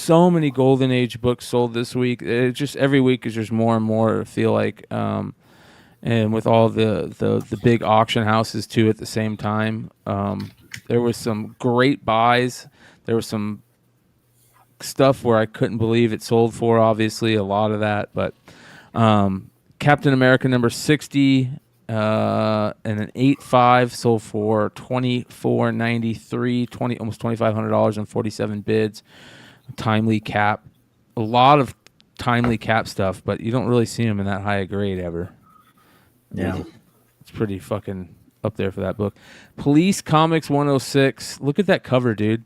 so many Golden Age books sold this week. It just every week is just more and more. I feel like, and with all the big auction houses too at the same time, there was some great buys. There was some stuff where I couldn't believe it sold for. Obviously, a lot of that, but Captain America number 60 and an 8.5 sold for $24.93, almost $2,500 on 47 bids. Timely Cap, a lot of Timely Cap stuff, but you don't really see them in that high a grade ever. Yeah, it's pretty fucking up there for that book. Police Comics 106. Look at that cover, dude.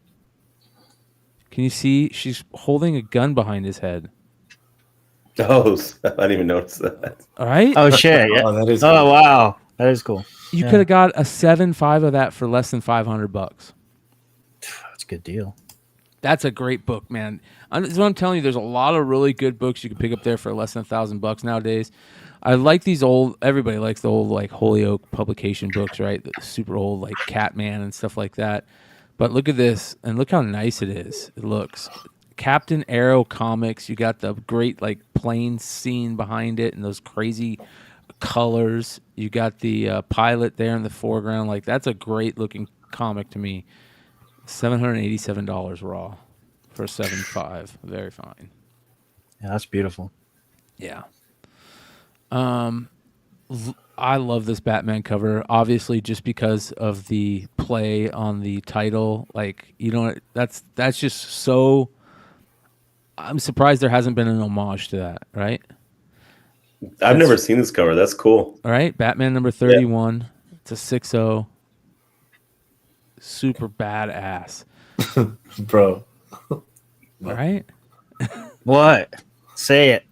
Can you see? She's holding a gun behind his head. Oh, I didn't even notice that. All right. Oh shit! Yeah. Oh, that is Oh cool. wow, that is cool. You could have got a 7.5 of that for less than $500. That's a good deal. That's a great book, man. That's what I'm telling you. There's a lot of really good books you can pick up there for less than $1,000 nowadays. I like these old. Everybody likes the old like Holyoke publication books, right? The super old like Catman and stuff like that. But look at this, and look how nice it is. It looks. Captain Arrow Comics. You got the great like plane scene behind it, and those crazy colors. You got the pilot there in the foreground. Like that's a great looking comic to me. $787 raw for a 7.5. Very fine. Yeah, that's beautiful. Yeah. I love this Batman cover, obviously, just because of the play on the title. Like, you know, that's just so. I'm surprised there hasn't been an homage to that, right? I've never seen this cover. That's cool. All right, Batman number 31. Yeah. It's a 6.0. Super badass, bro. All right. What? Say it.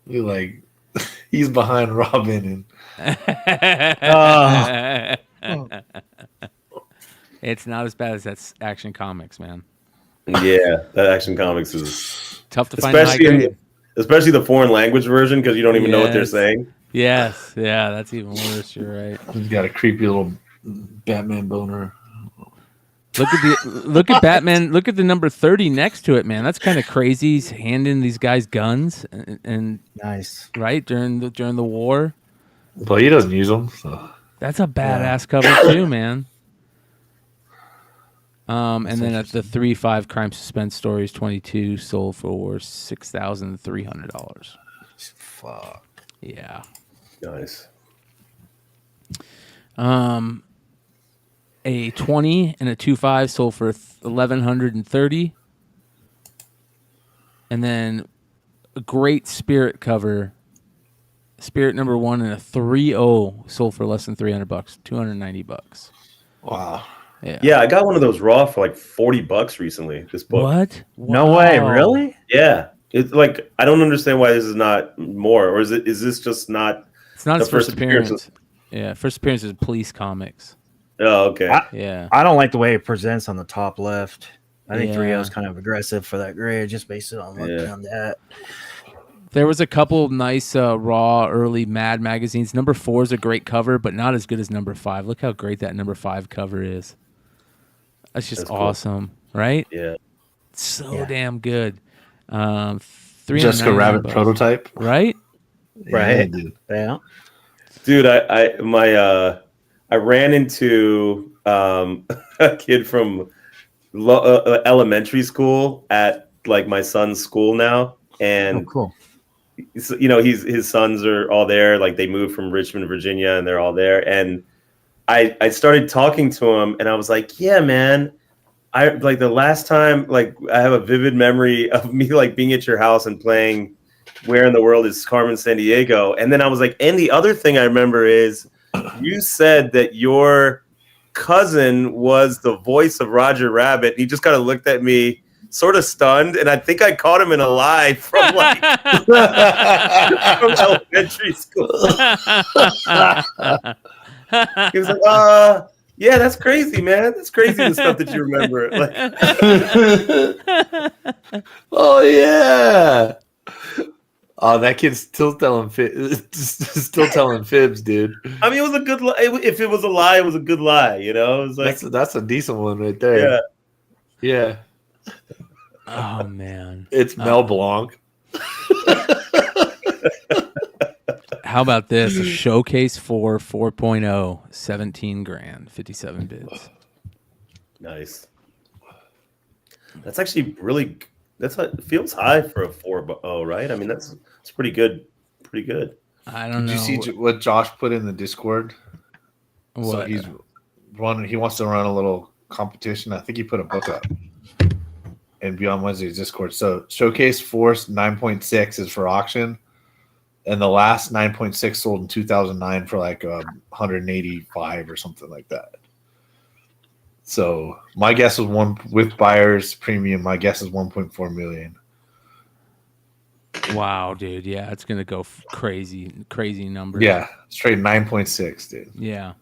You like. He's behind Robin and it's not as bad as that Action Comics, man. Yeah, that Action Comics is tough to find. Especially the foreign language version because you don't even know what they're saying. Yes, yeah, that's even worse. You're right. He's got a creepy little Batman boner. Look at Batman. Look at the number 30 next to it, man. That's kind of crazy. He's handing these guys guns and nice, right during the war. But he doesn't use them. So. That's a badass cover too, man. And then at the 3.5 Crime Suspense Stories 22 sold for $6,300. Fuck. Yeah. Nice. A 20 and a 2.5 sold for $1,130. And then a great Spirit cover, Spirit number 1 and a 3.0 sold for less than $300, $290. Wow. Yeah, I got one of those raw for like $40 recently. This book. What? No way, really? Yeah. It's like I don't understand why this is not more, or is this just not? It's not his first appearance. Yeah, first appearance is Police Comics. Oh, okay. I don't like the way it presents on the top left. I think 3.0 is kind of aggressive for that grade, just based on looking on that. There was a couple nice raw early Mad magazines. Number 4 is a great cover, but not as good as number 5. Look how great that number 5 cover is. That's just awesome, right? Yeah. So damn good. Jessica Rabbit prototype, right? Right. Yeah. Dude, I ran into a kid from elementary school at like my son's school now, and cool. You know, his sons are all there. Like they moved from Richmond, Virginia, and they're all there. And I started talking to him, and I was like, "Yeah, man, I like the last time. Like I have a vivid memory of me like being at your house and playing Where in the World is Carmen Sandiego?" And then I was like, and the other thing I remember is you said that your cousin was the voice of Roger Rabbit. And he just kind of looked at me, sort of stunned, and I think I caught him in a lie from like from elementary school. He was like, yeah, that's crazy, man. That's crazy the stuff that you remember. Like, oh yeah. Oh, that kid's still telling fibs, dude. I mean, it was a good lie. If it was a lie, it was a good lie. You know, it was like that's a decent one right there. Yeah. Oh man, It's Mel Blanc. how about this? A Showcase 4 4.0, 17 grand, 57 bids. Nice. That's actually really. That's what feels high for a 4.0, right? I mean, it's pretty good. Pretty good. I don't Did know. you see what Josh put in the Discord? What? So he's running. He wants to run a little competition. I think he put a book up in Beyond Wednesday's Discord. So Showcase Force 9.6 is for auction, and the last 9.6 sold in 2009 for like 185 or something like that. So my guess is one with buyers premium. My guess is 1.4 million. Wow, dude. Yeah, it's gonna go crazy numbers. Yeah, straight 9.6, dude. Yeah.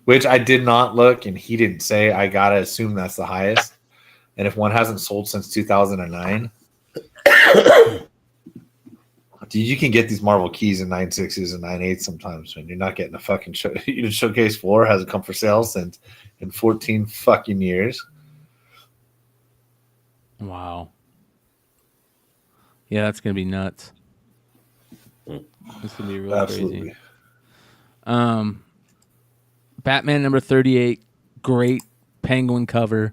Which I did not look, and he didn't say. I gotta assume that's the highest. And if one hasn't sold since 2009, dude, you can get these Marvel keys in 9.6s and 9.8s sometimes when you're not getting a fucking Showcase 4 hasn't come for sale since in 14 fucking years. Wow. Yeah, that's gonna be nuts. It's gonna be really Absolutely crazy. Batman number 38, great penguin cover,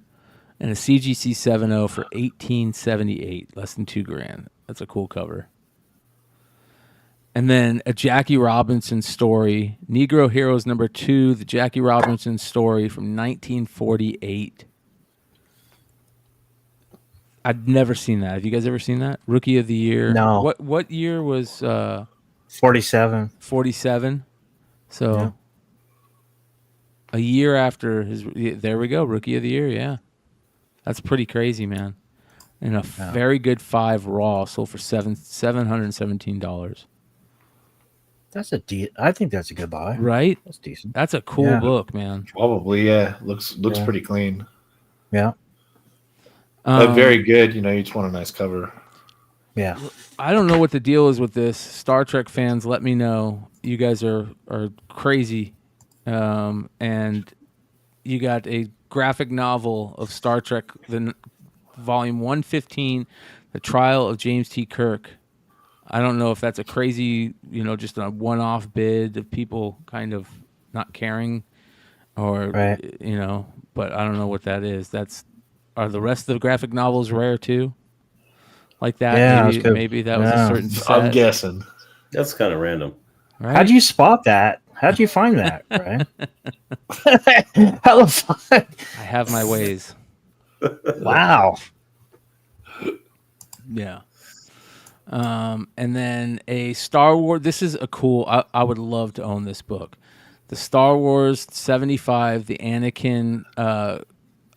and a CGC 7.0 for 1878, less than $2,000. That's a cool cover. And then a Jackie Robinson story, Negro Heroes number 2, the Jackie Robinson story from 1948. I'd never seen that. Have you guys ever seen that? Rookie of the Year. No. What year was 47? 47. So Yeah. a year after there we go, Rookie of the Year. Yeah, that's pretty crazy, man. And a very good 5 raw sold for $717. That's I think that's a good buy. Right? That's decent. That's a cool book, man. probably, yeah. Looks pretty clean. Yeah. But very good. You know, you just want a nice cover. Yeah. I don't know what the deal is with this. Star Trek fans, let me know. You guys are crazy. And you got a graphic novel of Star Trek, volume 115, The Trial of James T. Kirk. I don't know if that's a crazy, just a one-off bid of people kind of not caring or, but I don't know what that is. Are the rest of the graphic novels rare too? Like that? Yeah, maybe that was a certain set. I'm guessing. That's kind of random. Right? How'd you spot that? How'd you find that, right? How the fuck? I have my ways. Wow. Yeah. And then a Star Wars. This is a cool. I would love to own this book. The Star Wars 75, the Anakin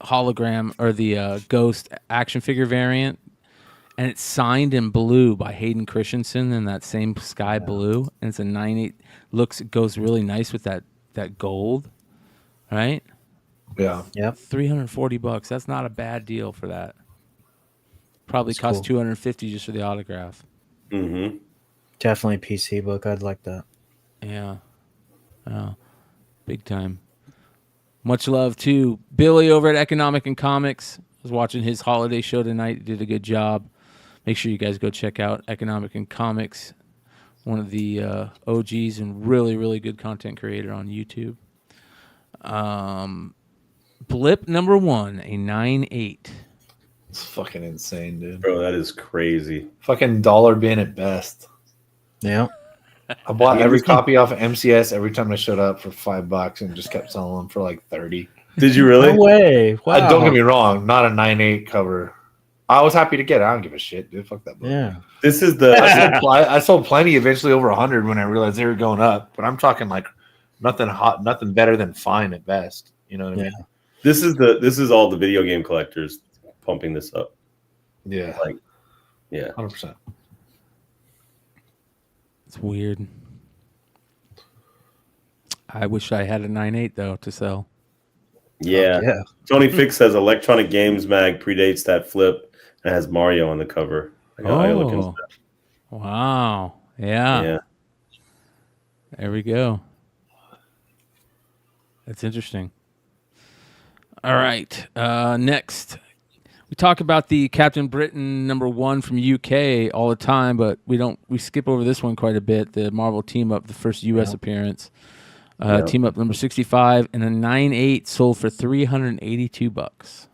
hologram or the Ghost action figure variant, and it's signed in blue by Hayden Christensen in that same sky blue, and it's a 9.8. Goes really nice with that gold, right? Yeah. Yep. $340. That's not a bad deal for that. Probably cost $250 just for the autograph. Mm-hmm. Definitely PC book. I'd like that. Yeah. Oh, big time. Much love to Billy over at Economic and Comics. I was watching his holiday show tonight. He did a good job. Make sure you guys go check out Economic and Comics, one of the OGs and really, really good content creator on YouTube. Blip number 1, a 9.8. It's fucking insane, dude. Bro, that is crazy. Fucking dollar bin at best. Yeah. I bought every copy off of MCS every time I showed up for $5 and just kept selling them for like 30. Did you really? No way. Wow. Don't get me wrong, not a 9.8 cover. I was happy to get it. I don't give a shit, dude. Fuck that book. Yeah. This is the I sold plenty, eventually over 100 when I realized they were going up. But I'm talking like nothing hot, nothing better than fine at best. You know what I mean? this is all the video game collectors pumping this up. Yeah. Like, yeah. 100%. It's weird. I wish I had a 9.8 though to sell. Yeah. Yeah. Tony Fix says Electronic Games Mag predates that flip and has Mario on the cover. I gotta look into that. Wow. Yeah. Yeah. There we go. That's interesting. All right. Next, we talk about the Captain Britain #1 from UK all the time, but we skip over this one quite a bit. The Marvel Team Up, the first US appearance. Team Up number 65 and a 9/8 sold for $382.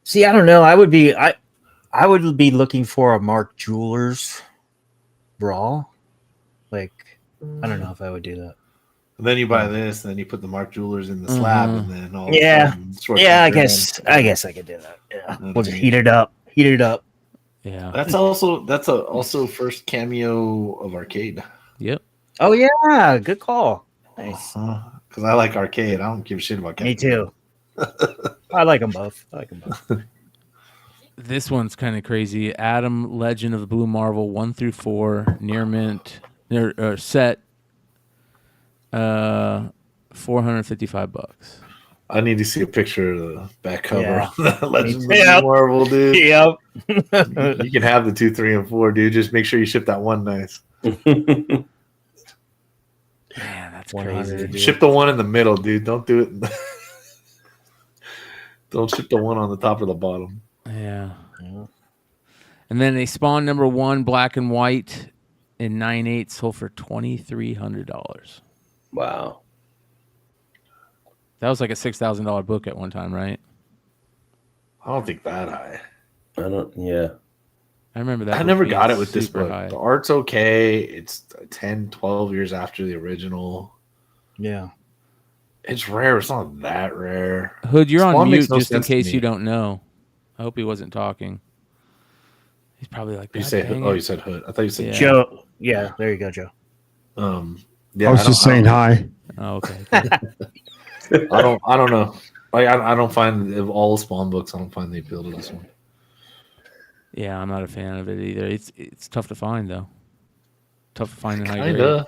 See, I don't know. I would be looking for a Mark Jewelers brawl. Like, I don't know if I would do that. And then you buy this, and then you put the Mark Jewelers in the slab, and then all Yeah. of a sudden, I guess I could do that. Yeah, we'll just heat it up. Yeah. That's also first cameo of Arcade. Yep. Oh yeah, good call. Nice. Because I like Arcade. I don't give a shit about cameo. Me too. I like them both. This one's kind of crazy. Adam Legend of the Blue Marvel 1 through 4 near mint set $455. I need to see a picture of the back cover. Yeah. Legends of Yep. Marvel, dude. Yep. You can have the 2, 3, and 4, dude. Just make sure you ship that one nice. Man, that's 100, crazy. dude. Ship the one in the middle, dude. Don't do it. Don't ship the one on the top or the bottom. Yeah. And then a Spawn #1 black and white in 9/8 sold for $2,300. Wow. That was like a $6,000 book at one time, right? I don't think that high. Yeah. I remember that. I book never being got it with this super book. high. The art's okay. It's 10, 12 years after the original. Yeah. It's rare. It's not that rare. Hood, you're Spawn on mute makes no just in sense to case me. you don't know. I hope he wasn't talking. He's probably like, You "God say dang Hood. Oh, it." you said Hood. I thought you said Yeah. Joe. Yeah, there you go, Joe. Yeah, I was just saying hi. Oh, okay. I don't know. I don't find of all the Spawn books. I don't find the appeal to this one. Yeah, I'm not a fan of it either. It's tough to find though. Tough to find in high grade. Kinda.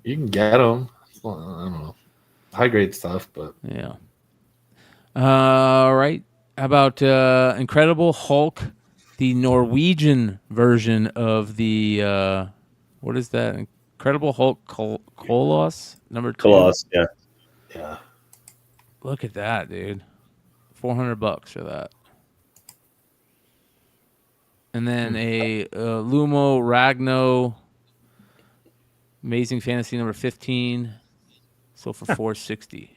You can get them. I don't know. High grade stuff, but Yeah. All right. How about Incredible Hulk, the Norwegian version of the what is that? Incredible Hulk Kolos #2. Colossus, yeah. yeah. Look at that, dude. $400 for that. And then a Lumo Ragno Amazing Fantasy #15 sold for $460.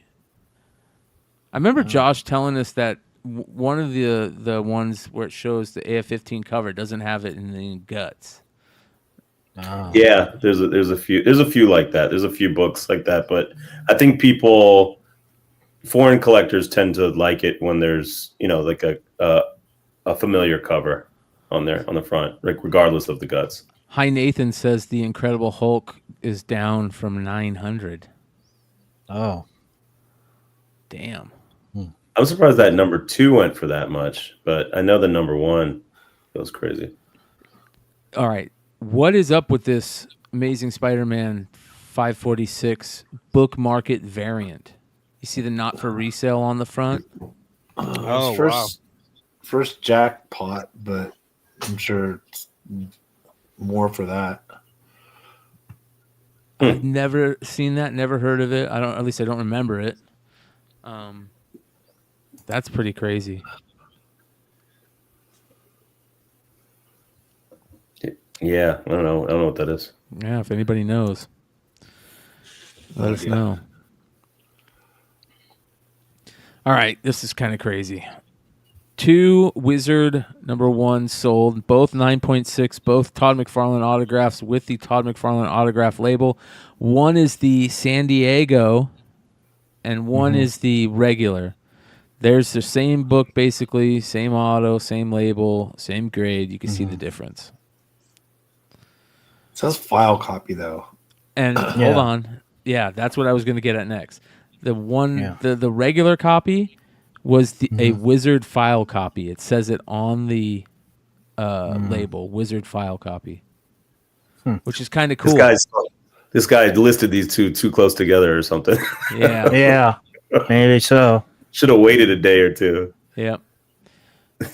I remember Josh telling us that one of the ones where it shows the AF-15 cover doesn't have it in the guts. Oh. Yeah, there's a few like that. There's a few books like that, but I think foreign collectors tend to like it when there's like a familiar cover on the front, like regardless of the guts. Hi Nathan says the Incredible Hulk is down from 900. Oh. Damn. I'm surprised that #2 went for that much, but I know the #1 goes crazy. All right. What is up with this Amazing Spider-Man 546 book market variant? You see the not for resale on the front? Oh, First jackpot, but I'm sure it's more for that. I've never seen that, never heard of it. At least I don't remember it. That's pretty crazy. Yeah, I don't know what that is. Yeah, if anybody knows, let us know. All right, this is kind of crazy. 2 Wizard #1 sold, both 9.6, both Todd McFarlane autographs with the Todd McFarlane autograph label. One is the San Diego, and one is the regular. There's the same book, basically, same auto, same label, same grade. You can see the difference. It says file copy though. And hold on. Yeah, that's what I was going to get at next. The one, the regular copy was a Wizard file copy. It says it on the label, Wizard file copy, which is kind of cool. This guy listed these two too close together or something. Yeah. Yeah. Maybe so. Should have waited a day or two. Yeah.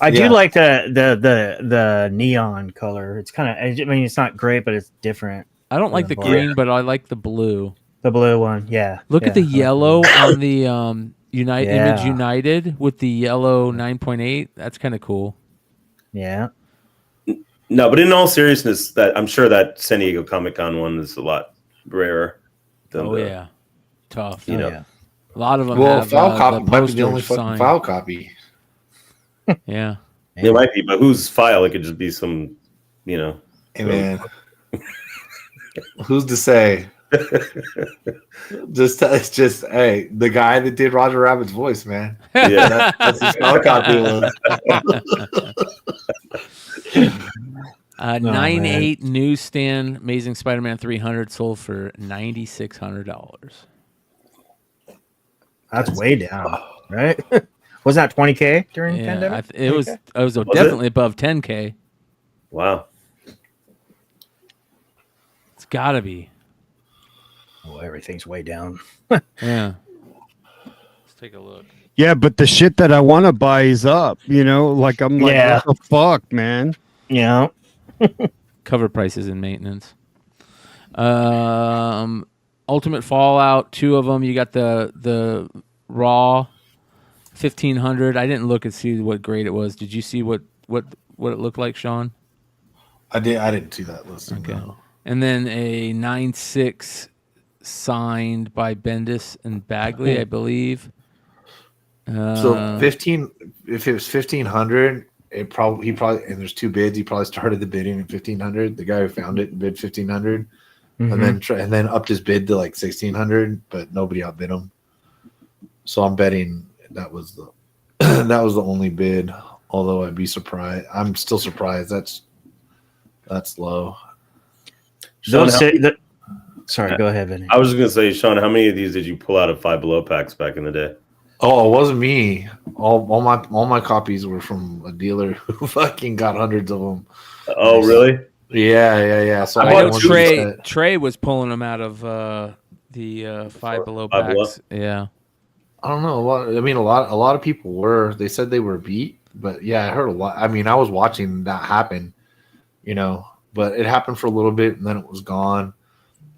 I do like the neon color. It's kind of, I mean, it's not great, but it's different. I don't like the green, but I like the blue. The blue one, yeah. Look at the yellow on the Image United with the yellow 9.8. That's kind of cool. Yeah. No, but in all seriousness, that I'm sure that San Diego Comic-Con one is a lot rarer than tough. you know. Yeah. A lot of them Well, have file copy the might be the only posters fucking signed. file copy. Yeah. It might be, but whose file? It could just be some, Hey, man. Who's to say? It's just hey, the guy that did Roger Rabbit's voice, man. Yeah. That's his file copy was. 9.8 newsstand Amazing Spider-Man 300 sold for $9,600. That's way down, right? Wasn't that 20K during the Yeah, pandemic? it was. 20K? I was definitely above 10K. Wow. It's got to be. Oh, everything's way down. Yeah. Let's take a look. Yeah, but the shit that I want to buy is up. Like I'm like, Yeah. what the fuck, man? Yeah. Cover prices and maintenance. Ultimate Fallout, 2 of them. You got the raw 1500. I didn't look and see what grade it was. Did you see what it looked like, Sean? I didn't see that listing. Okay. No. And then a 9.6 signed by Bendis and Bagley, I believe. So 15. If it was 1500, he probably and there's 2 bids. He probably started the bidding at 1500. The guy who found it bid 1500, and then upped his bid to like 1600, but nobody outbid him. So I'm betting that was the only bid. Although I'd be surprised. I'm still surprised. That's low. Sean, Sorry, go ahead, Vinny. I was just gonna say, Sean, how many of these did you pull out of Five Below packs back in the day? Oh, it wasn't me. All my copies were from a dealer who fucking got hundreds of them. Oh, really? Yeah. So I know Trey. Trey was pulling them out of the Five Below packs. Yeah. I don't know. A lot of people were. They said they were beat, but yeah, I heard a lot. I mean, I was watching that happen, but it happened for a little bit and then it was gone.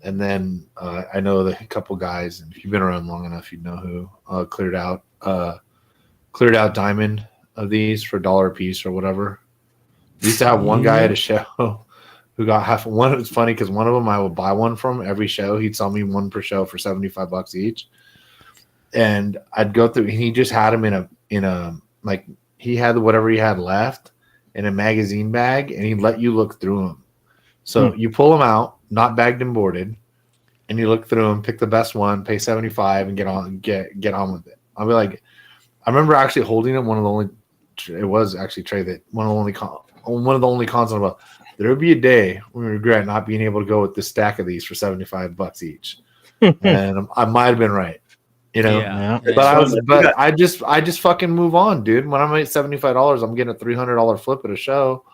And then I know that a couple guys, and if you've been around long enough, you'd know who cleared out diamond of these for $1 a piece or whatever. We used to have one guy at a show who got half one. It's funny because one of them I would buy one from every show. He'd sell me one per show for $75 each, and I'd go through. And he just had them in a like he had whatever he had left in a magazine bag, and he'd let you look through them. So you pull them out, not bagged and boarded, and you look through them, pick the best one, pay $75, and get on with it. I'll be like, I remember actually holding it. One of the only cons about there would be a day when we regret not being able to go with this stack of these for $75 each, and I might have been right, Yeah. But I just fucking move on, dude. When I'm at $75, I'm getting a $300 flip at a show.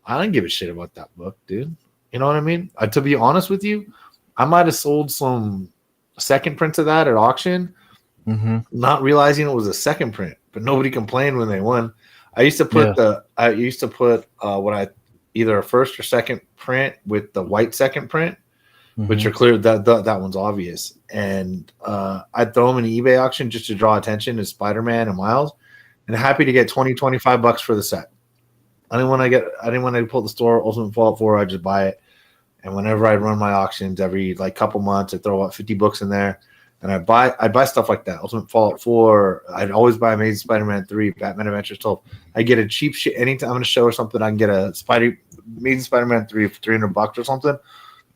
I don't give a shit about that book, dude. You know what I mean? To be honest with you, I might have sold some second prints of that at auction, not realizing it was a second print, but nobody complained when they won. I used to put either a first or second print with the white second print, which are clear that one's obvious. And I'd throw them in the eBay auction just to draw attention to Spider-Man and Miles, and happy to get $20-$25 for the set. I didn't want to pull the store Ultimate Fallout 4. I just buy it, and whenever I run my auctions every couple months, I throw out 50 books in there, and I buy stuff like that. Ultimate Fallout 4. I'd always buy Amazing Spider-Man 3, Batman Adventures 12. I get a cheap shit anytime I'm in a show or something. I can get a Amazing Spider-Man 3 for $300 or something.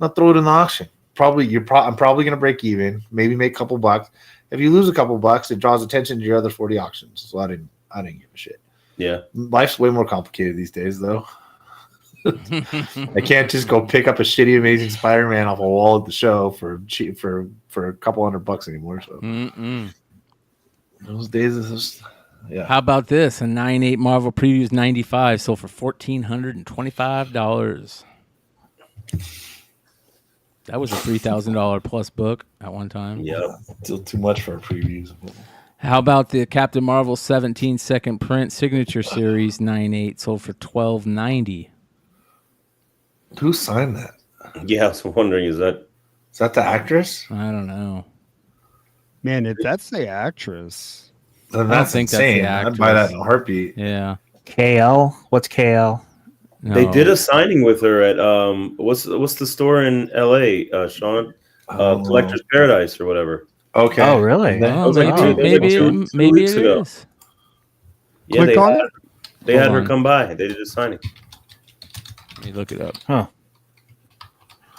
I'll throw it in the auction. I'm probably gonna break even, maybe make a couple bucks. If you lose a couple bucks, it draws attention to your other 40 auctions. So I didn't give a shit. Yeah, life's way more complicated these days, though. I can't just go pick up a shitty Amazing Spider-Man off a wall at the show for a couple $100 anymore. So those days is just, yeah. How about this? A 9.8 Marvel Previews 95 sold for $1,425. That was a $3,000 plus book at one time. Yeah, still too much for previews. How about the Captain Marvel 17 second print signature series 9.8 sold for $1,290? Who signed that? Yeah, I was wondering, is that the actress? I don't know. Man, if that's the actress, Then that's think that's the insane. I'd buy that in a heartbeat. Yeah. KL? What's KL? They No. did a signing with her at what's the store in LA, Sean? Collector's Paradise or whatever. Okay. Oh, really? Then- Oh, was like maybe, two- that was like maybe, two maybe weeks it ago. is. Yeah, Click on it. they Hold had her on. come by. They did a signing. Let me look it up.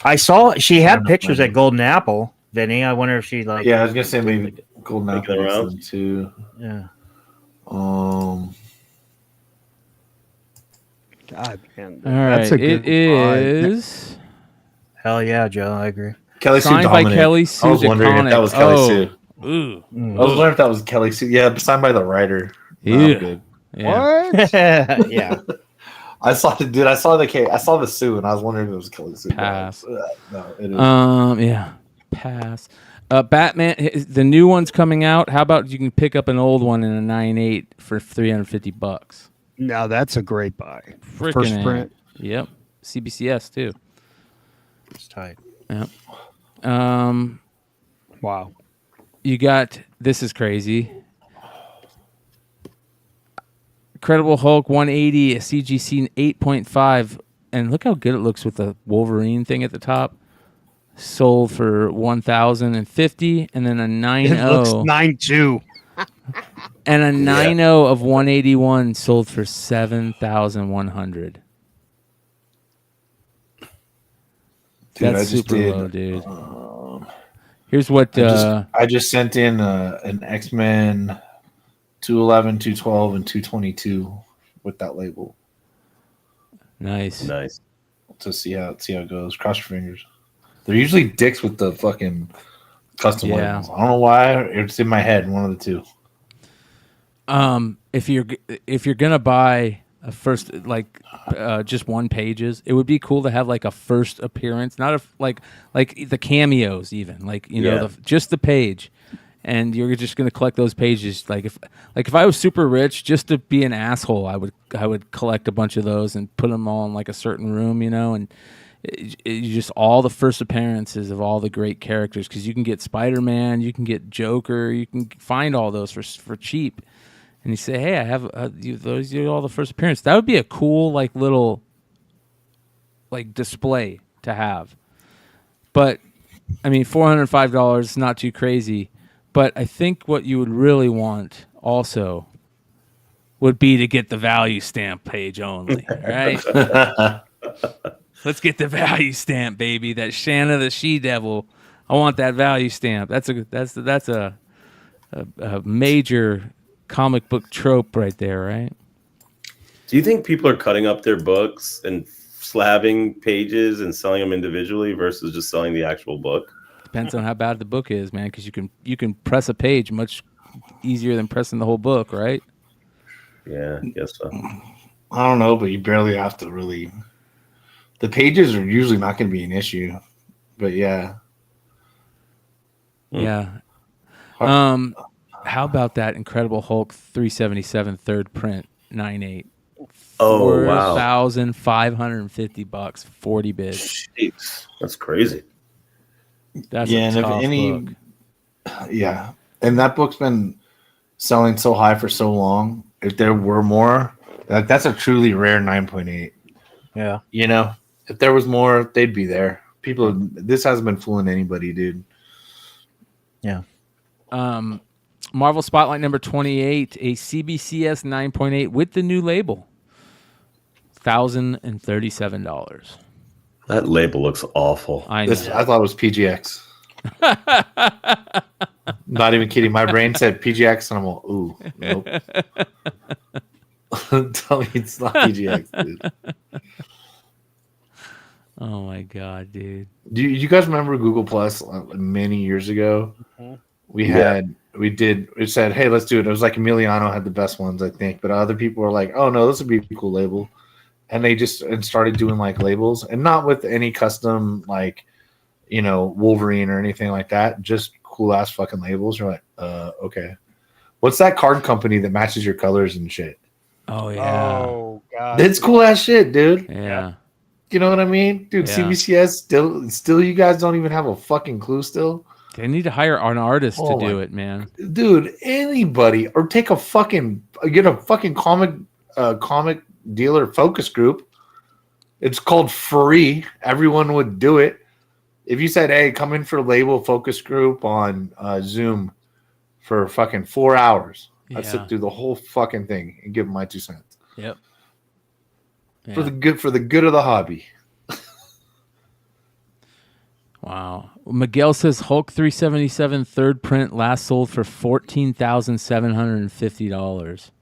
I saw she had don't know, pictures man. at Golden Apple, Vinny. I wonder if she like. Yeah, I was gonna say maybe Golden Making Apple the gets rounds. them too. Yeah. God, man, All right. that's a good It buy. is Hell yeah, Joe. I agree. Kelly Sue signed by Dominic. Kelly I Sue was wondering if that was Kelly Sue. Ooh. I was wondering if that was Kelly Sue. Yeah, signed by the writer. No, I'm Yeah. good. Yeah. What? Yeah. I saw the Sue, and I was wondering if it was Kelly Sue. Pass. No, it is. Yeah. Pass. Batman, the new one's coming out. How about you can pick up an old one in a 9.8 for $350? No, that's a great buy. Frickin' First A. print. Yep. CBCS too. It's tight. Yep. Wow. You got, this is crazy. Incredible Hulk 180, a CGC 8.5, and look how good it looks with the Wolverine thing at the top. Sold for $1,050, and then a It looks 9.0 9.2. and a 9.0 of 181 sold for $7,100. Dude, That's I just super did. low, dude. Here's what I just sent in an X-Men 211, 212, and 222 with that label nice. Nice. to see how it goes. Cross your fingers. They're usually dicks with the fucking custom Yeah. labels. I don't know why. It's in my head. One of the two. If you're gonna buy a first just one pages, it would be cool to have like a first appearance, not like the cameos, even like Yeah. just the page, and you're just gonna collect those pages. Like if I was super rich, just to be an asshole, I would collect a bunch of those and put them all in like a certain room, and you just all the first appearances of all the great characters, because you can get Spider-Man, you can get Joker, you can find all those for cheap. And you say, hey, I have those are all the first appearance. That would be a cool little display to have. But I mean, $405 is not too crazy. But I think what you would really want also would be to get the value stamp page only, right? Let's get the value stamp, baby. That Shanna the She-Devil. I want that value stamp. That's a major comic book trope right there, right? Do you think people are cutting up their books and slabbing pages and selling them individually versus just selling the actual book? Depends on how bad the book is, man, because you can press a page much easier than pressing the whole book, right? Yeah, I guess so. I don't know, but you barely have to really. The pages are usually not going to be an issue, but yeah. Yeah. How about that Incredible Hulk 377 third print 9.8? Oh, wow. $4,550, 40 bids. Jeez, that's crazy. That's Yeah, a and if tough any- book. Yeah. And that book's been selling so high for so long. If there were more, that's a truly rare 9.8. Yeah. If there was more, they'd be there. This hasn't been fooling anybody, dude. Yeah. Marvel Spotlight number 28, a CBCS 9.8 with the new label. $1,037. That label looks awful. I know. I thought it was PGX. Not even kidding. My brain said PGX, and I'm like, ooh, nope. Tell me it's not PGX, dude. Oh my god, dude. Do you guys remember Google Plus many years ago? It said, hey, let's do it. It was like Emiliano had the best ones, I think, but other people were like, oh no, this would be a cool label. And they just started doing like labels, and not with any custom Wolverine or anything like that, just cool ass fucking labels. You're like, okay. What's that card company that matches your colors and shit? Oh yeah. Oh god. It's cool ass shit, dude. Yeah. You know what I mean? Dude, Yeah. CBCS still you guys don't even have a fucking clue still. They need to hire an artist Oh to do my- it, man. Dude, anybody, or get a fucking comic dealer focus group. It's called free. Everyone would do it. If you said, "Hey, come in for label focus group on Zoom for fucking 4 hours," I'd Yeah. sit through the whole fucking thing and give them my 2 cents Yep. for Yeah. the good of the hobby. Wow. Miguel says Hulk 377 third print last sold for $14,750.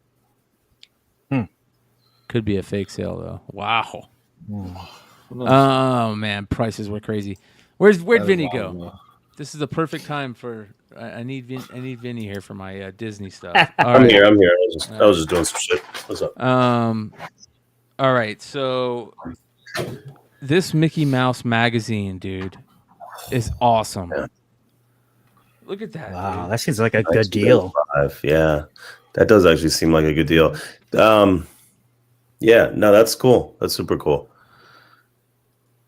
Could be a fake sale though. Wow. Oh man, prices were crazy. Where'd Vinny go? This is the perfect time for. I need Vinny here for my Disney stuff. All I'm right. here. I was just doing some shit. What's up? All right. So this Mickey Mouse magazine, dude, is awesome. Yeah. Look at that. Wow, Dude. that seems like a good deal. Yeah, that does actually seem like a good deal. Yeah, no, that's cool. That's super cool.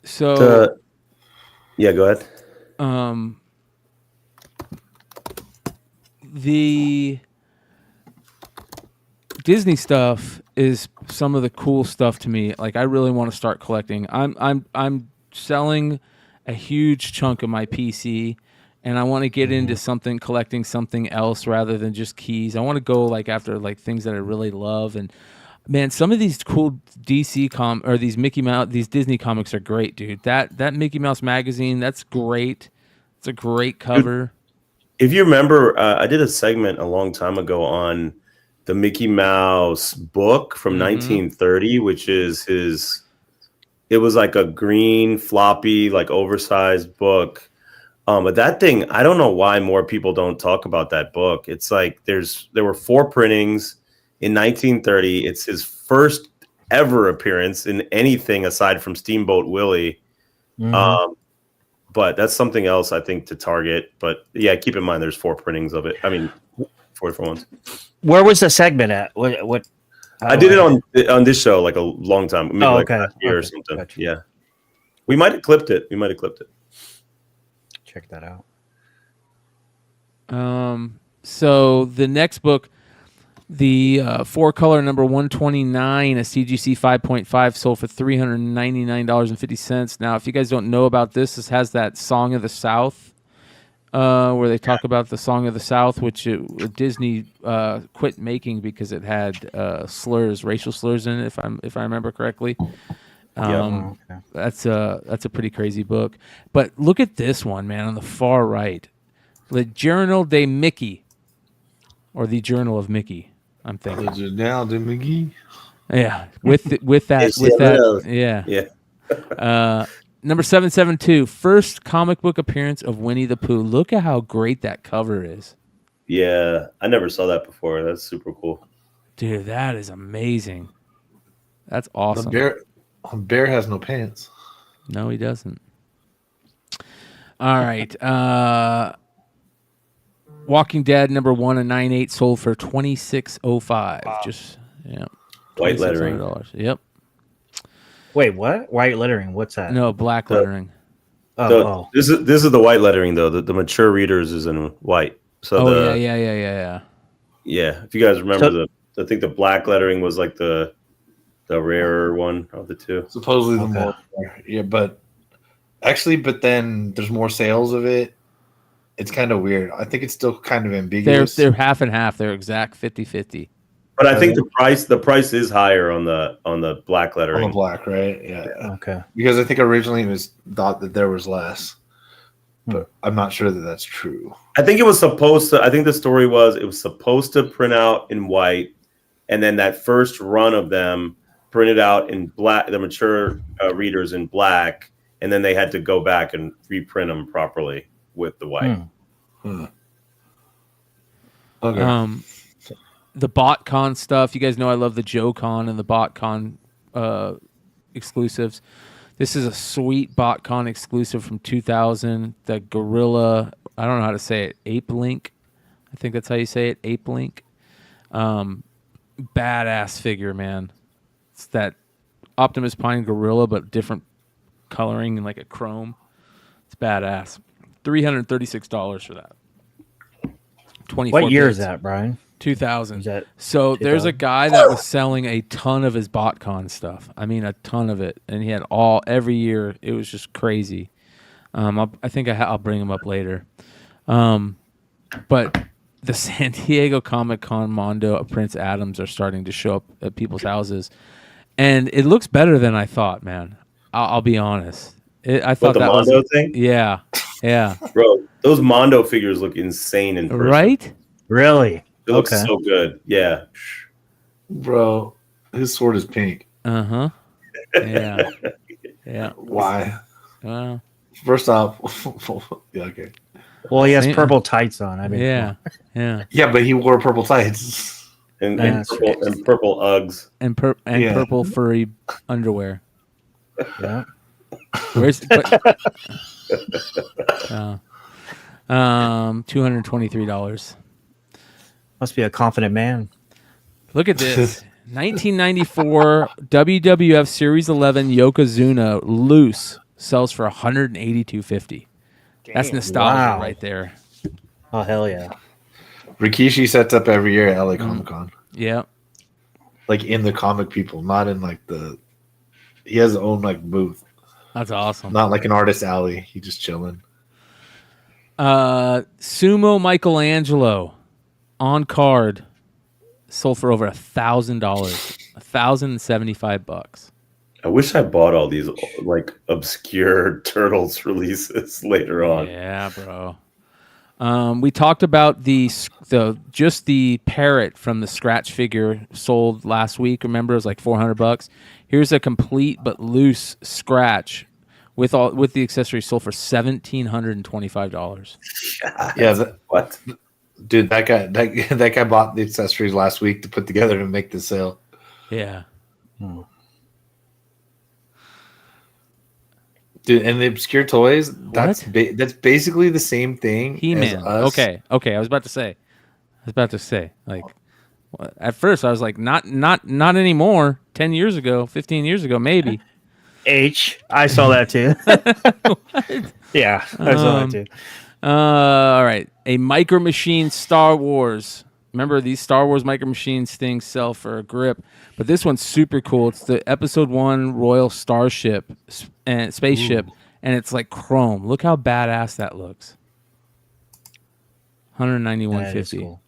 So, Yeah, go ahead. The Disney stuff is some of the cool stuff to me. Like I really want to start collecting. I'm selling a huge chunk of my PC and I want to get into something collecting something else rather than just keys. I want to go like after like things that I really love and man, some of these cool DC or these Mickey Mouse, these Disney comics are great, dude. That Mickey Mouse magazine, that's great. It's a great cover. If you remember, I did a segment a long time ago on the Mickey Mouse book from 1930, which is it was like a green, floppy, like oversized book. But that thing, I don't know why more people don't talk about that book. It's like there were 4 printings in 1930. It's his first ever appearance in anything aside from Steamboat Willie. But that's something else I think to target. But yeah, keep in mind there's 4 printings of it. I mean, 4 different ones. Where was the segment at? What I did it on this show like a long time, maybe like okay. last year or Okay, something. gotcha. Yeah, we might have clipped it. Check that out. So the next book, the 4-color number 129, a CGC 5.5, sold for $399.50. Now, if you guys don't know about this has that Song of the South, where they talk about the Song of the South, which Disney quit making because it had racial slurs in it, if I remember correctly. Okay. That's a pretty crazy book. But look at this one, man, on the far right. Le Journal de Mickey. Or the Journal of Mickey, I'm thinking. Now, McGee. Yeah. With that yeah. Number 772, first comic book appearance of Winnie the Pooh. Look at how great that cover is. Yeah, I never saw that before. That's super cool. Dude, that is amazing. That's awesome. The bear has no pants. No, he doesn't. All right. Walking Dead number 1 and 98 sold for $26.05. Wow. Just White lettering. Yep. Wait, what? White lettering? What's that? No, black lettering. This is the white lettering though. The mature readers is in white. So yeah. Yeah, if you guys remember I think the black lettering was like the rarer one of the two. Supposedly the more, yeah, but then there's more sales of it. It's kind of weird. I think it's still kind of ambiguous. They're half and half. They're exact 50-50. But I think the price is higher on the black lettering. On the black, right? Yeah. Okay. Because I think originally it was thought that there was less, but I'm not sure that that's true. I think it was supposed to. I think the story was it was supposed to print out in white, and then that first run of them printed out in black. The mature readers in black, and then they had to go back and reprint them properly with the white. Okay. The BotCon stuff. You guys know I love the JoeCon and the BotCon exclusives. This is a sweet BotCon exclusive from 2000. The Gorilla, I don't know how to say it, Ape Link. I think that's how you say it, Ape Link. Badass figure, man. It's that Optimus Prime gorilla, but different coloring and like a chrome. It's badass. $336 for that. 24 What year is bits. that, Brian? 2000. Is that So there's a 2000? guy that was selling a ton of his BotCon stuff. I mean, a ton of it, and he had every year. It was just crazy. I think I'll bring him up later. But the San Diego Comic Con Mondo of Prince Adams are starting to show up at people's houses, and it looks better than I thought. Man, I'll be honest. I thought the that Mondo was thing? Yeah. Bro, those Mondo figures look insane in person. Right? Really? It looks so good. Yeah. Bro, his sword is pink. Yeah. Yeah. Why? Well. First off, yeah, okay. Well, he has purple tights on. I mean, Yeah. Yeah, but he wore purple tights. And That's purple Uggs. And purple furry underwear. Yeah. Where's $223. Must be a confident man. Look at this. 1994 WWF Series 11 Yokozuna loose sells for $182.50. That's nostalgia right there. Oh, hell yeah. Rikishi sets up every year at LA Comic Con. Yeah. Like in the comic people, not in like he has his own like booth. That's awesome. Not like an artist alley. He just chilling. Sumo Michelangelo on card sold for over $1,000. $1,075. I wish I bought all these like obscure Turtles releases later on. Yeah, bro. We talked about the parrot from the scratch figure sold last week. Remember, it was like $400. Here's a complete but loose scratch with the accessories sold for $1,725. Yeah, What? dude, that guy bought the accessories last week to put together to make the sale. Yeah. Dude, and the obscure toys, that's basically the same thing. He-Man. As us. Okay. I was about to say, like, at first I was like, not anymore. 10 years ago, 15 years ago, maybe. I saw that too. Yeah, I saw that too. All right. A Micro Machine Star Wars. Remember, these Star Wars Micro Machines things sell for a grip, but this one's super cool. It's the Episode 1 Royal Starship and spaceship, and it's like chrome. Look how badass that looks. $191.50. Cool.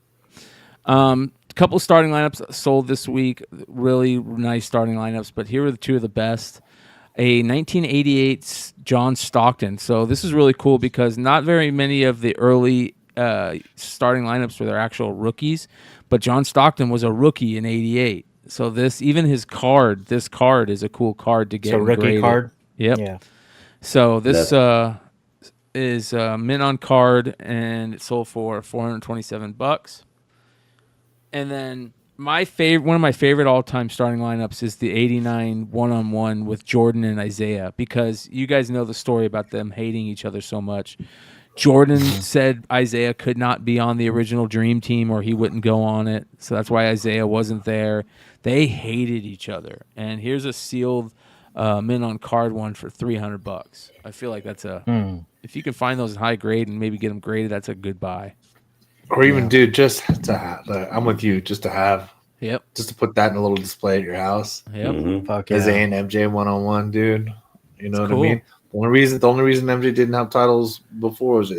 A couple starting lineups sold this week. Really nice starting lineups, but here are the two of the best. A 1988 John Stockton. So this is really cool because not very many of the early starting lineups were their actual rookies, but John Stockton was a rookie in '88. So this card is a cool card to get. So rookie graded. card. Yep. Yeah. So this is mint on card, and it sold for $427. And then one of my favorite all-time starting lineups is the '89 one-on-one with Jordan and Isaiah, because you guys know the story about them hating each other so much. Jordan said Isaiah could not be on the original Dream Team or he wouldn't go on it, so that's why Isaiah wasn't there. They hated each other, and here's a sealed mint on card one for $300. I feel like that's if you can find those in high grade and maybe get them graded, that's a good buy. Or even, dude, just to have, I'm with you, just to have. Yep. Just to put that in a little display at your house. Yep. Mm-hmm. Fuck yeah. Isaiah and MJ one-on-one, dude. You know what cool. I mean? The only reason MJ didn't have titles before was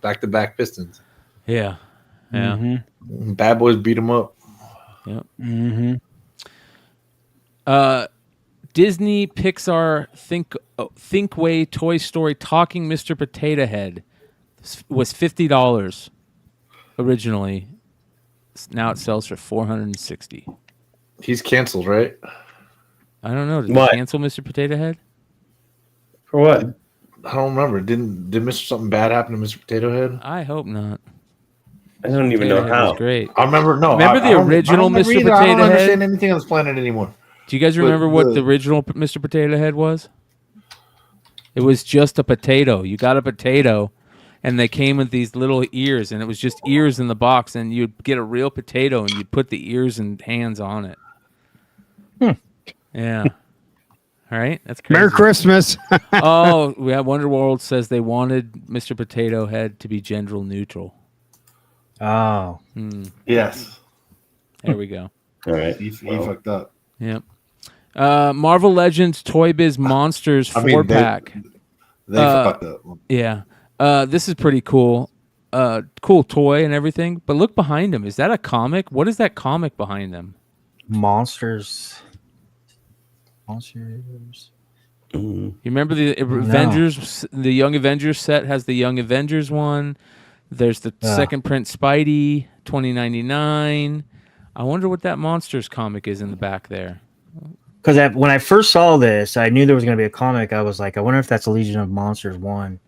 back-to-back Pistons. Yeah. Yeah. Mm-hmm. Bad boys beat him up. Yep. Mm-hmm. Disney Pixar Thinkway Toy Story Talking Mr. Potato Head was $50 originally. Now it sells for $460. He's canceled, right? I don't know. Did What? they cancel Mr. Potato Head? For what? I don't remember. Did Mr. Something bad happen to Mr. Potato Head? I hope not. I don't even Potato know Head how. was great. I remember. No, Remember the original I don't Mr. either. I Potato don't Head? understand anything on this planet anymore. Do you guys remember what the original Mr. Potato Head was? It was just a potato. You got a potato, and they came with these little ears, and it was just ears in the box, and you'd get a real potato, and you'd put the ears and hands on it. Yeah. All right, that's crazy. Merry Christmas. Oh, we have Wonderworld says they wanted Mr. Potato Head to be gender neutral. Oh, Yes. There we go. All right. He fucked up. Yep. Marvel Legends Toy Biz Monsters 4-pack. They fucked up. Yeah. This is pretty cool. Cool toy and everything. But look behind him. Is that a comic? What is that comic behind them? Monsters. You remember the Avengers? The Young Avengers set has the Young Avengers one. There's the second print Spidey, 2099. I wonder what that Monsters comic is in the back there. Because when I first saw this, I knew there was going to be a comic. I was like, I wonder if that's a Legion of Monsters 1.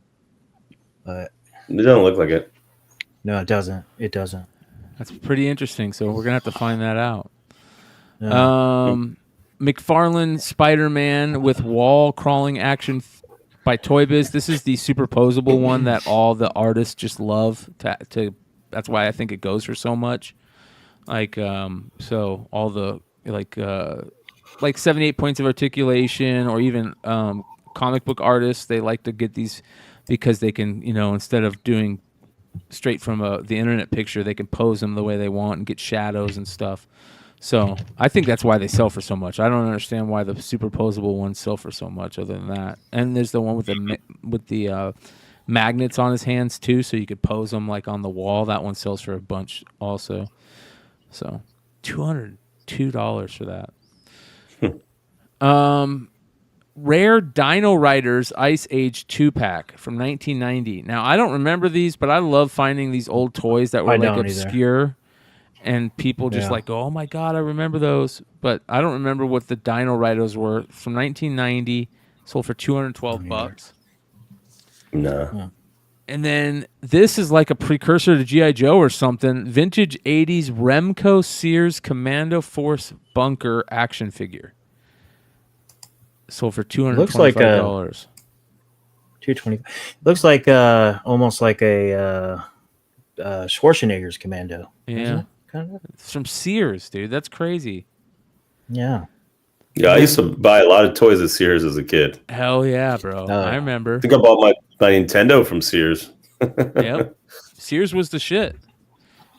But It doesn't look like it. no, it doesn't. It doesn't. That's pretty interesting. So we're gonna have to find that out. No. McFarlane Spider-Man with wall crawling action by Toy Biz. This is the superposable one that all the artists just love. To that's why I think it goes for so much. Like so all the like 78 points of articulation, or even comic book artists, they like to get these because they can, instead of doing straight from the internet picture, they can pose them the way they want and get shadows and stuff. So I think that's why they sell for so much. I don't understand why the superposable ones sell for so much other than that. And there's the one with the magnets on his hands too, so you could pose them like on the wall. That one sells for a bunch also. So $202 for that. Rare Dino Riders Ice Age 2-pack from 1990. Now, I don't remember these, but I love finding these old toys that were like obscure. And people just like, oh my God, I remember those. But I don't remember what the Dino Riders were. From 1990, sold for $212. No. And then this is like a precursor to G.I. Joe or something. Vintage 80s Remco Sears Commando Force Bunker action figure. Sold for $225. Looks like $220. Looks like almost like a Schwarzenegger's Commando. Yeah. Kind of. It's from Sears, dude. That's crazy. Yeah. Yeah, I used to buy a lot of toys at Sears as a kid. Hell yeah, bro. I remember. I think I bought my Nintendo from Sears. Yep. Sears was the shit.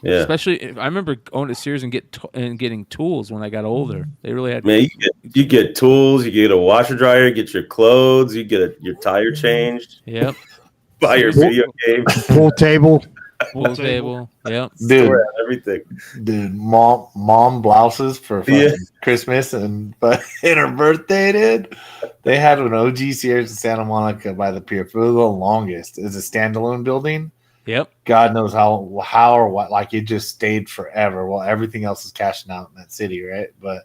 Yeah. Especially, I remember going to Sears and getting tools when I got older. They really had. Man, you get tools. You get a washer dryer. Get your clothes. You get your tire changed. Yep. Buy your video game. Pool table. Pool table. Yep. Dude, everything. Dude, mom blouses for Christmas and her birthday, dude. They had an OG Sears in Santa Monica by the pier for the longest. It's a standalone building. Yep. God knows how or what. Like, it just stayed forever while everything else is cashing out in that city, right? But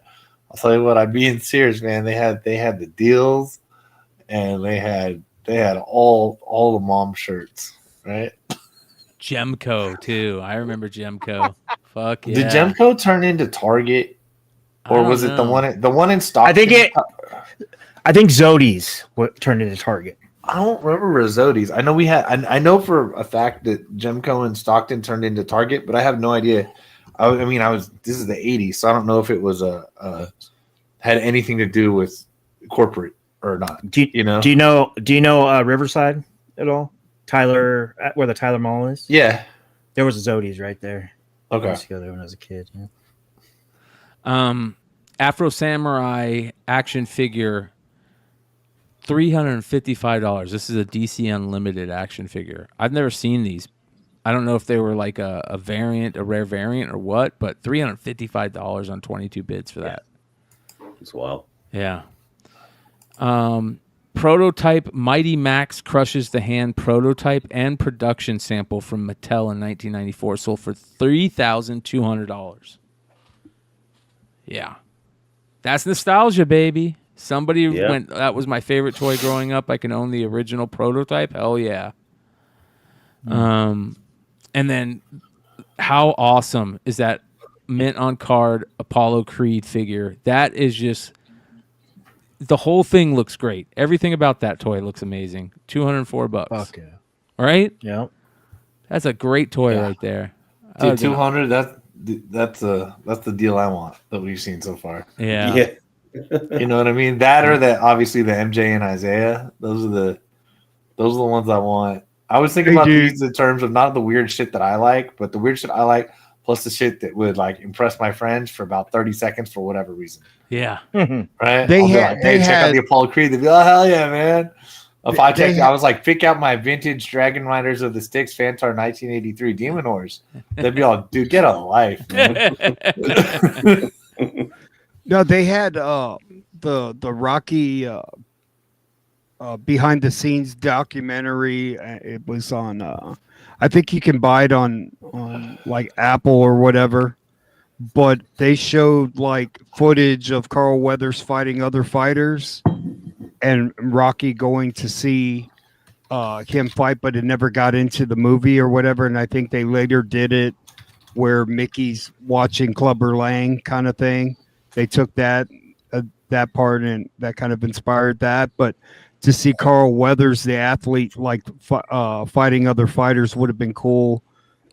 I'll tell you what, I'd be in Sears, man. They had the deals, and they had all the mom shirts, right? Gemco too. I remember Gemco. Fuck yeah. Did Gemco turn into Target, or was it the one in stock? I think Zodi's turned into Target. I don't remember Rizzoti's. I know I know for a fact that Gemco and Stockton turned into Target, but I have no idea. This is the 80s, so I don't know if it was had anything to do with corporate or not. Do you know Riverside at all? Tyler, where the Tyler Mall is? Yeah. There was a Zodi's right there. Okay. I used to go there when I was a kid. Yeah. Afro Samurai action figure, $355. This is a DC Unlimited action figure. I've never seen these. I don't know if they were like a variant, a rare variant or what, but $355 on 22 bids for that. It's wild. Yeah. Prototype Mighty Max Crushes the Hand prototype and production sample from Mattel in 1994 sold for $3,200. Yeah. That's nostalgia, baby. Somebody went, that was my favorite toy growing up. I can own the original prototype. Hell yeah. And then how awesome is that mint on card Apollo Creed figure? That is just, the whole thing looks great. Everything about that toy looks amazing. $204. Fuck yeah. All right? Yeah. That's a great toy right there. Dude, 200, that's the deal I want that we've seen so far. Yeah. Yeah. You know what I mean? That or that obviously the MJ and Isaiah. Those are the ones I want. I was thinking Hey, about dude. these in terms of not the weird shit that I like, but the weird shit I like plus the shit that would like impress my friends for about 30 seconds for whatever reason. Yeah. Right? They I'll be had- like, they hey, check out had- the Apollo Creed. They'd be like, oh, hell yeah, man. If I They I was like, pick out my vintage Dragon Riders of the Styx Fantar 1983 Demon Horse. They'd be all, dude, get a life, man. No, they had the Rocky behind the scenes documentary. It was on. I think you can buy it on like Apple or whatever. But they showed like footage of Carl Weathers fighting other fighters, and Rocky going to see him fight, but it never got into the movie or whatever. And I think they later did it where Mickey's watching Clubber Lang kind of thing. They took that part and that kind of inspired that. But to see Carl Weathers, the athlete, like fighting other fighters would have been cool.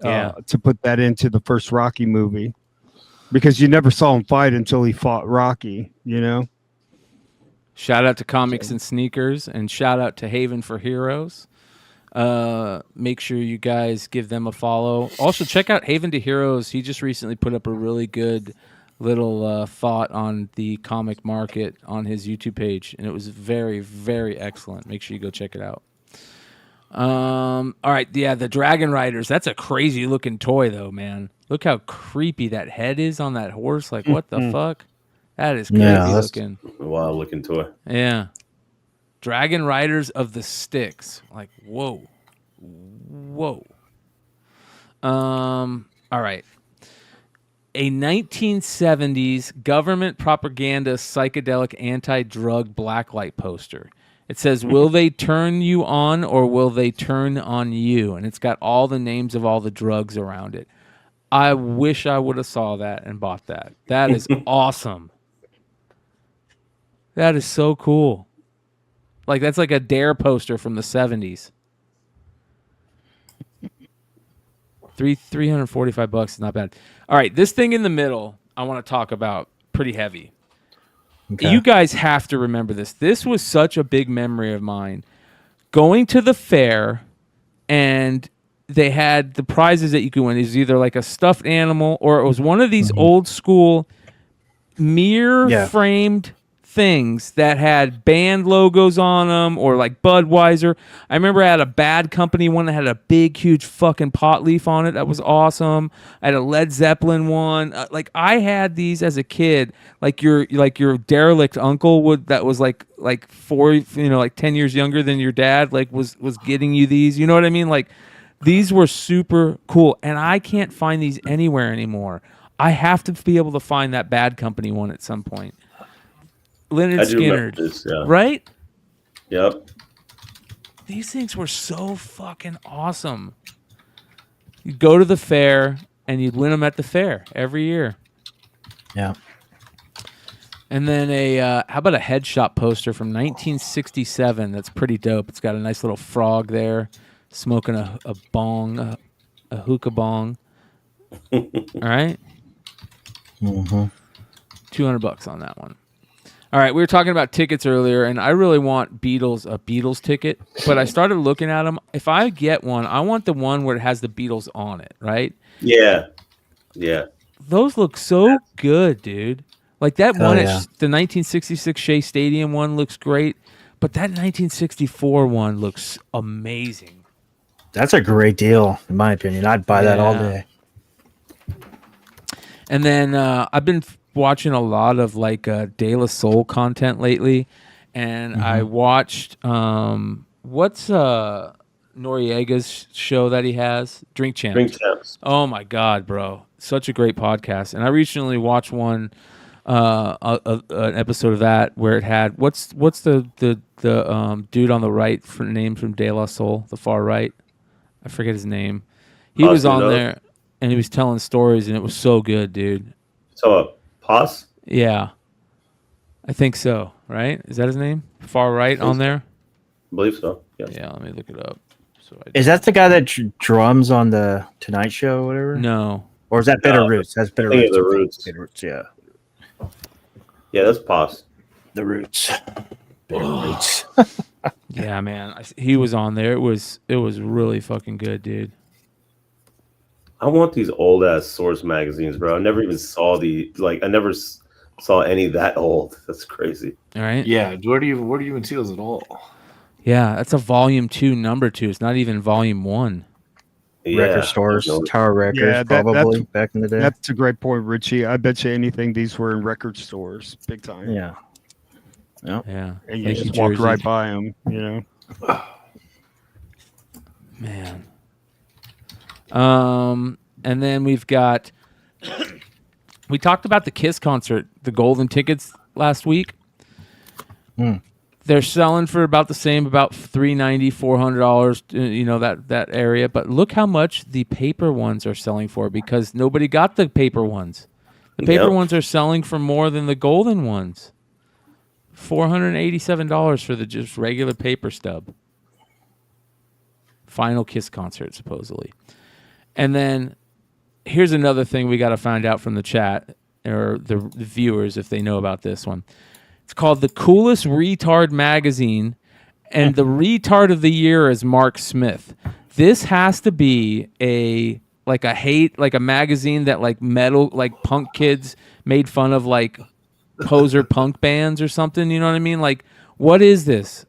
Yeah. To put that into the first Rocky movie, because you never saw him fight until he fought Rocky. You know. Shout out to Comics and Sneakers, and shout out to Haven for Heroes. Make sure you guys give them a follow. Also, check out Haven to Heroes. He just recently put up a really good little thought on the comic market on his YouTube page, and it was very, very excellent. Make sure you go check it out. All right, yeah, the Dragon Riders. That's a crazy looking toy, though, man. Look how creepy that head is on that horse. Like, what the fuck? That is crazy looking. Wild looking toy. Yeah. Dragon Riders of the Styx. Like, whoa. Whoa. All right. A 1970s government propaganda psychedelic anti-drug blacklight poster. It says, will they turn you on or will they turn on you? And it's got all the names of all the drugs around it. I wish I would have saw that and bought that. That is awesome. That is so cool. Like, that's like a Dare poster from the 70s. $345 is not bad. All right, this thing in the middle I want to talk about, pretty heavy. Okay. You guys have to remember this. This was such a big memory of mine. Going to the fair, and they had the prizes that you could win. It was either like a stuffed animal or it was one of these old school mirror-framed things that had band logos on them, or like Budweiser. I remember I had a Bad Company one that had a big, huge fucking pot leaf on it. That was awesome. I had a Led Zeppelin one. Like, I had these as a kid. Like your derelict uncle would. That was like 10 years younger than your dad. Like was getting you these. You know what I mean? Like, these were super cool, and I can't find these anywhere anymore. I have to be able to find that Bad Company one at some point. Leonard Skinner, right? Yep. These things were so fucking awesome. You'd go to the fair, and you'd win them at the fair every year. Yeah. And then how about a headshot poster from 1967? That's pretty dope. It's got a nice little frog there, smoking a bong, a hookah bong. All right. Mm-hmm. $200 on that one. All right, we were talking about tickets earlier, and I really want a Beatles ticket, but I started looking at them. If I get one, I want the one where it has the Beatles on it, right? Yeah. Yeah. Those look so good, dude. Like that one, the 1966 Shea Stadium one looks great, but that 1964 one looks amazing. That's a great deal, in my opinion. I'd buy that all day. And then I've been watching a lot of like De La Soul content lately, and I watched what's Noriega's show that he has, Drink Champs. Oh my god, bro, such a great podcast. And I recently watched one an episode of that where it had what's the dude on the right name from De La Soul, the far right, I forget his name. He was on there and he was telling stories, and it was so good, dude. So Paz? Yeah. I think so, right? Is that his name? Far right on there? I believe so. Yes. Yeah, let me look it up. Is that the guy that drums on the Tonight Show or whatever? No. Or is that Bitter Roots? That's Bitter Roots. The Roots. Bitter Roots, yeah. Yeah, that's Paz. The Roots. Bitter Roots. Yeah, man. He was on there. It was really fucking good, dude. I want these old ass Source magazines, bro. I never even saw I never saw any that old. That's crazy. All right. Yeah, where do you even see those at all? Yeah, that's a volume 2, number 2. It's not even volume 1. Yeah, Record stores, Tower Records, Yeah, probably back in the day. That's a great point, Richie. I bet you anything these were in record stores, big time. Yeah. Yeah. And you Thank just you, walked Jersey. right by them, you know. Man. And then we've got. We talked about the Kiss concert, the golden tickets last week. They're selling for about the same, about $390, $400, you know, that area. But look how much the paper ones are selling for, because nobody got the paper ones. The paper ones are selling for more than the golden ones. $487 for the just regular paper stub. Final Kiss concert, supposedly. And then here's another thing we got to find out from the chat, or the viewers, if they know about this one. It's called The Coolest Retard Magazine, and the retard of the year is Mark Smith. This has to be a magazine that like metal, like punk kids made fun of, like poser punk bands or something. You know what I mean? Like, what is this?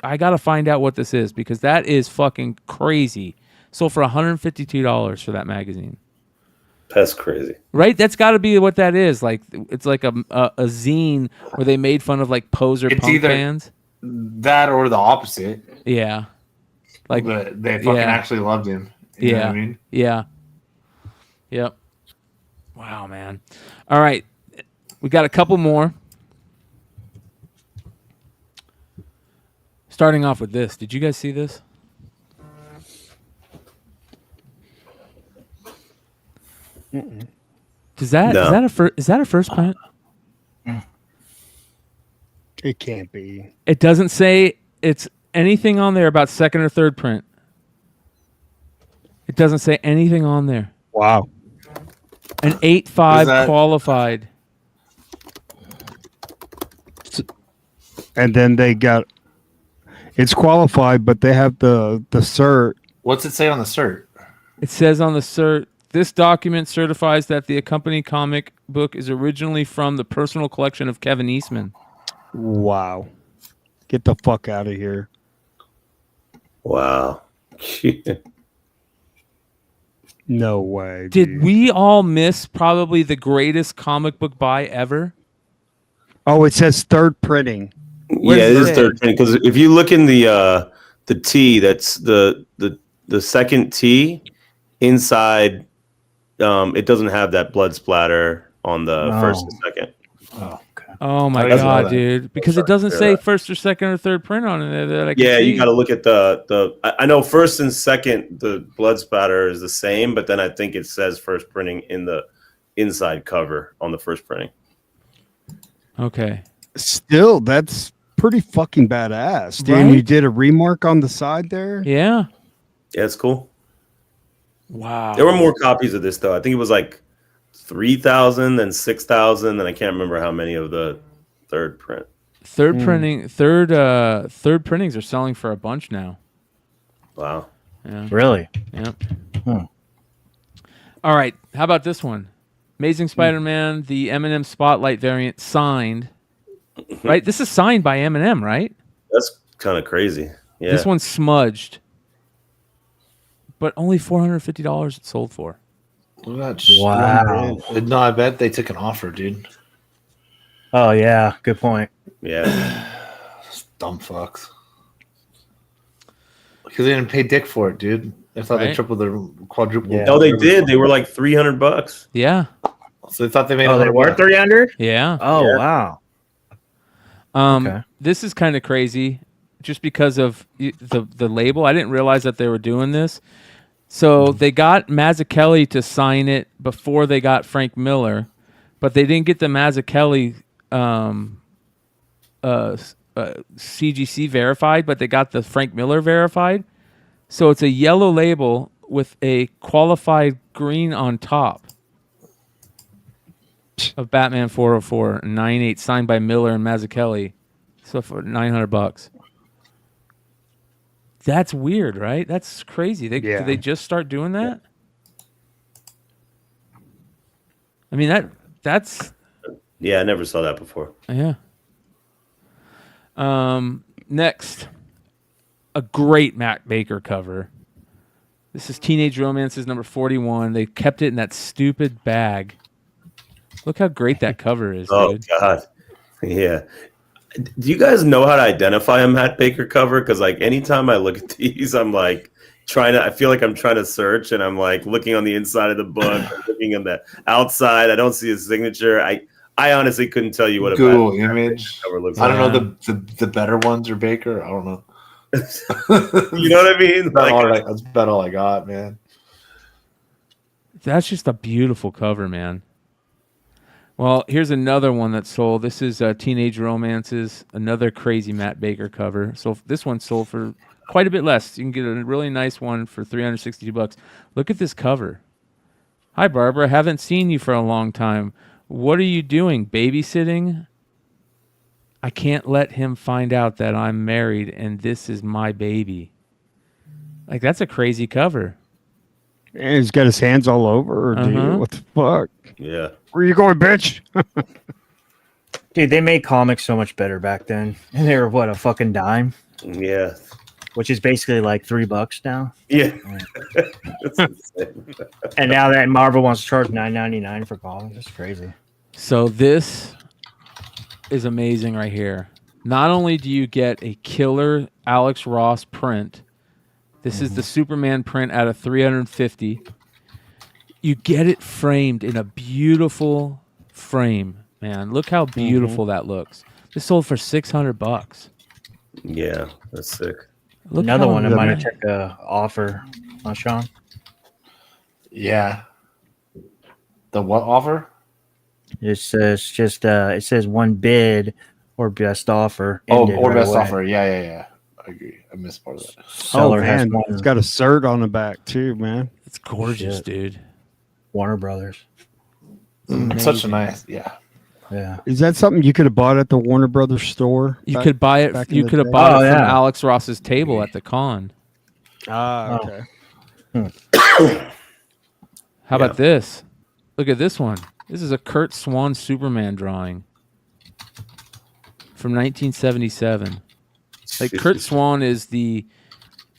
I got to find out what this is, because that is fucking crazy. Sold for $152 for that magazine. That's crazy, right? That's got to be what that is. Like, it's like a zine where they made fun of like poser punk bands. That or the opposite. Yeah, like they fucking actually loved him. You know what I mean? Yeah. Yep. Wow, man. All right, we got a couple more. Starting off with this. Did you guys see this? Is that a first print? It can't be. It doesn't say it's anything on there about second or third print. It doesn't say anything on there. Wow. An 8.5 qualified. And then they got it's qualified, but they have the cert. What's it say on the cert? It says on the cert, this document certifies that the accompanying comic book is originally from the personal collection of Kevin Eastman. Wow. Get the fuck out of here. Wow. No way. Did dude. we all miss probably the greatest comic book buy ever? Oh, it says third printing. What yeah, does it it is say? third print, because if you look in the T, that's the second T inside. It doesn't have that blood splatter on the first and second. Oh, okay. Oh my didn't know god, that. dude! Because it doesn't say first or second or third print on it. That I can see. You got to look at the. I know first and second, the blood spatter is the same, but then I think it says first printing in the inside cover on the first printing. Okay. Still, that's pretty fucking badass. Dude, Right? and you did a remark on the side there? Yeah. Yeah, it's cool. Wow. There were more copies of this though. I think it was like 3,000, then 6,000, and I can't remember how many of the third print. Third printings are selling for a bunch now. Wow. Yeah. Really? Yeah. Hmm. All right. How about this one? Amazing Spider-Man, the Eminem Spotlight variant, signed. Right? This is signed by Eminem, right? That's kind of crazy. Yeah. This one's smudged. But only $450 it sold for. Look at that Wow. No, I bet they took an offer, dude. Oh, yeah. Good point. Yeah. Dumb fucks. Because they didn't pay dick for it, dude. They thought Right. they tripled their quadrupled. Yeah. No, they did. They were like $300. Yeah. So they thought they made. Oh, they were 300? Yeah. Oh, Yeah. wow. Okay. This is kind of crazy just because of the label. I didn't realize that they were doing this. So they got Mazzucchelli to sign it before they got Frank Miller, but they didn't get the Mazzucchelli CGC verified, but they got the Frank Miller verified. So it's a yellow label with a qualified green on top. bitch. of Batman 404 9/8 signed by Miller and Mazzucchelli. So for $900. That's weird, right? That's crazy. Did they just start doing that? I mean that's Yeah, I never saw that before. yeah. Next, a great Matt Baker cover. This is Teenage Romances number 41. They kept it in that stupid bag. Look how great that cover is, Oh dude. God, yeah. Do you guys know how to identify a Matt Baker cover? Because like anytime I look at these, I'm like I feel like I'm trying to search, and I'm like looking on the inside of the book, looking on the outside. I don't see his signature. I honestly couldn't tell you what a Google Matt Baker image. cover looks I like. don't know the better ones are Baker. I don't know. You know what I mean? That's about all I got, man. That's just a beautiful cover, man. Well, here's another one that sold. This is Teenage Romances, another crazy Matt Baker cover. So this one sold for quite a bit less. You can get a really nice one for $362. Look at this cover. Hi, Barbara. Haven't seen you for a long time. What are you doing? Babysitting? I can't let him find out that I'm married and this is my baby. Like, that's a crazy cover. And he's got his hands all over her, dude. What the fuck? Yeah. Where you going, bitch? Dude, they made comics so much better back then. And they were, what, a fucking dime? Yeah. Which is basically like $3 now. Yeah. That's insane. And now that Marvel wants to charge $9.99 for comics, that's crazy. So this is amazing right here. Not only do you get a killer Alex Ross print, this is the Superman print out of 350. You get it framed in a beautiful frame, man. Look how beautiful that looks. This sold for $600. Yeah, that's sick. Look Another how one I good- might have took a offer on Sean. Yeah. The what offer? It says it says one bid or best offer. Oh, ended or right best away. offer. Yeah. I agree. I missed part of that. Seller has man. one. It's got a cert on the back, too, man. It's gorgeous, Shit. dude. Warner Brothers. Such a nice, yeah. Yeah. Is that something you could have bought at the Warner Brothers store? You could buy it. back in You the could have day? bought Oh, it from yeah. Alex Ross's table at the con. Ah, Oh. okay. How about this? Look at this one. This is a Kurt Swan Superman drawing from 1977. Like, Kurt Swan is the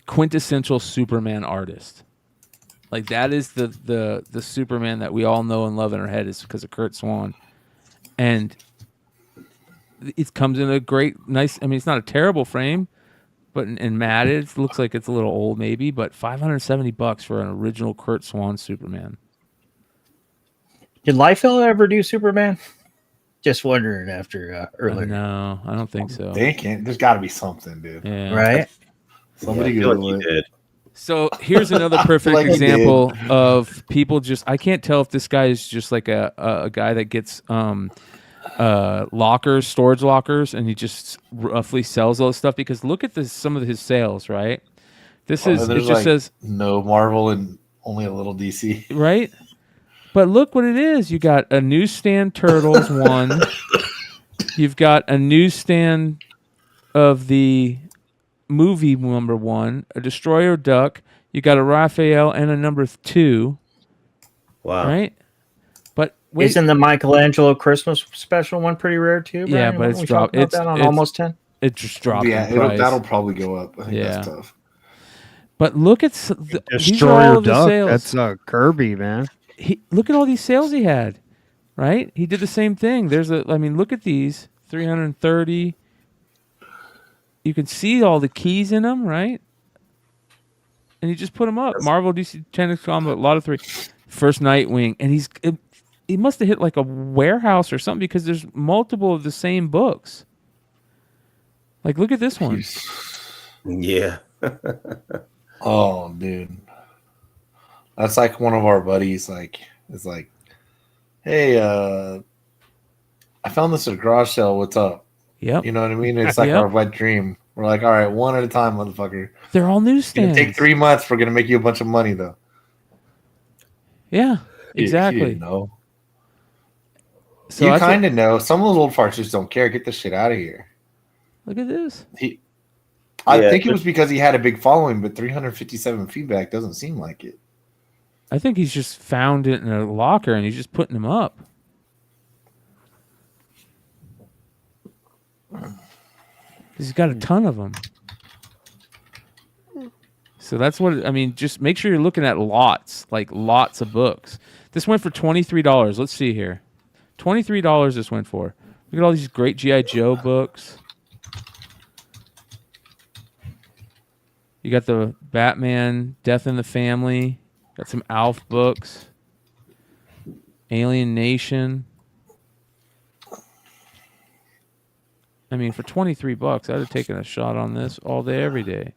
quintessential Superman artist. Like, that is the Superman that we all know and love in our head is because of Kurt Swan. And it comes in a great, nice, I mean, it's not a terrible frame, but in matted, it looks like it's a little old maybe, but $570 for an original Kurt Swan Superman. Did Liefeld ever do Superman? Just wondering after earlier. No, I don't think so. They can't. There's got to be something, dude. Yeah. Right? Somebody I feel like Google he it. did. So here's another perfect Like he example of people just. I can't tell if this guy is just like a guy that gets lockers, storage lockers, and he just roughly sells all this stuff. Because look at some of his sales, right? This is it There's just like says no Marvel and only a little DC. right. But look what it is. You got a newsstand Turtles one. You've got a newsstand of the movie number 1, a Destroyer Duck. You got a Raphael and a number 2. Wow. Right? But wait, Isn't the Michelangelo Christmas special one pretty rare too? Yeah, Brian? but it's We dropped. talked about that on It's almost 10. it just dropped Yeah, in price. that'll probably go up. I think Yeah. that's tough. But look at these are all Destroyer of the Duck. sales. That's Kirby, man. Look at all these sales he had, right? He did the same thing. Look at these 330. You can see all the keys in them, right? And he just put them up. Marvel, DC, Tennis Combat, a lot of 3. First Nightwing, and he must have hit like a warehouse or something because there's multiple of the same books. Like, look at this one. Yeah. Oh, dude. That's like one of our buddies, is like, hey, I found this at a garage sale. What's up? Yep, You know what I mean? It's like Yep. our wet dream. We're like, all right, one at a time, motherfucker. they're all It's gonna newsstands. take 3 months. We're gonna make you a bunch of money, though. Yeah, exactly. No. So you that's kind of know. Some of those old farts just don't care. Get the shit out of here. look at this. I Yeah, think it was because he had a big following, but 357 feedback doesn't seem like it. I think he's just found it in a locker and he's just putting them up. He's got a ton of them. So that's what I mean. Just make sure you're looking at lots, like lots of books. This went for $23. Let's see here. $23 this went for. Look at all these great G.I. Joe books. You got the Batman, Death in the Family. Got some Alf books. Alien Nation. I mean, for $23, I'd have taken a shot on this all day, every day.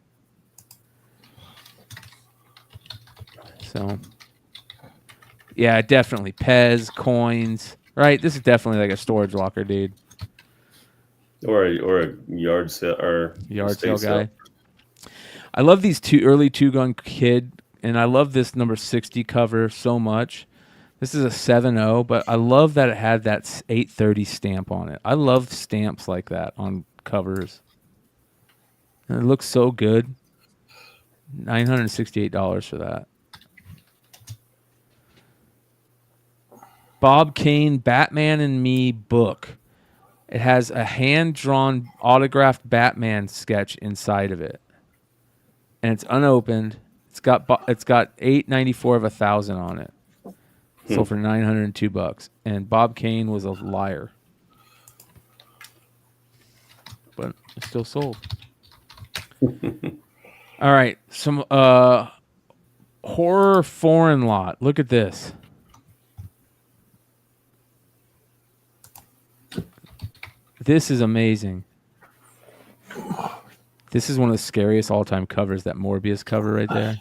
So, yeah, definitely. Pez, coins. Right? This is definitely like a storage locker, dude. Or a yard sale or Yard estate sale guy. I love these early Two Gun Kid, and I love this number 60 cover so much. This is a 7.0, but I love that it had that 830 stamp on it. I love stamps like that on covers. And it looks so good. $968 for that. Bob Kane, Batman and Me book. It has a hand-drawn autographed Batman sketch inside of it. And it's unopened. It's got $894 of 1,000 on it. Sold for $902. And Bob Kane was a liar. But it still sold. All right. Some horror foreign lot. Look at this. This is amazing. This is one of the scariest all-time covers, that Morbius cover right there.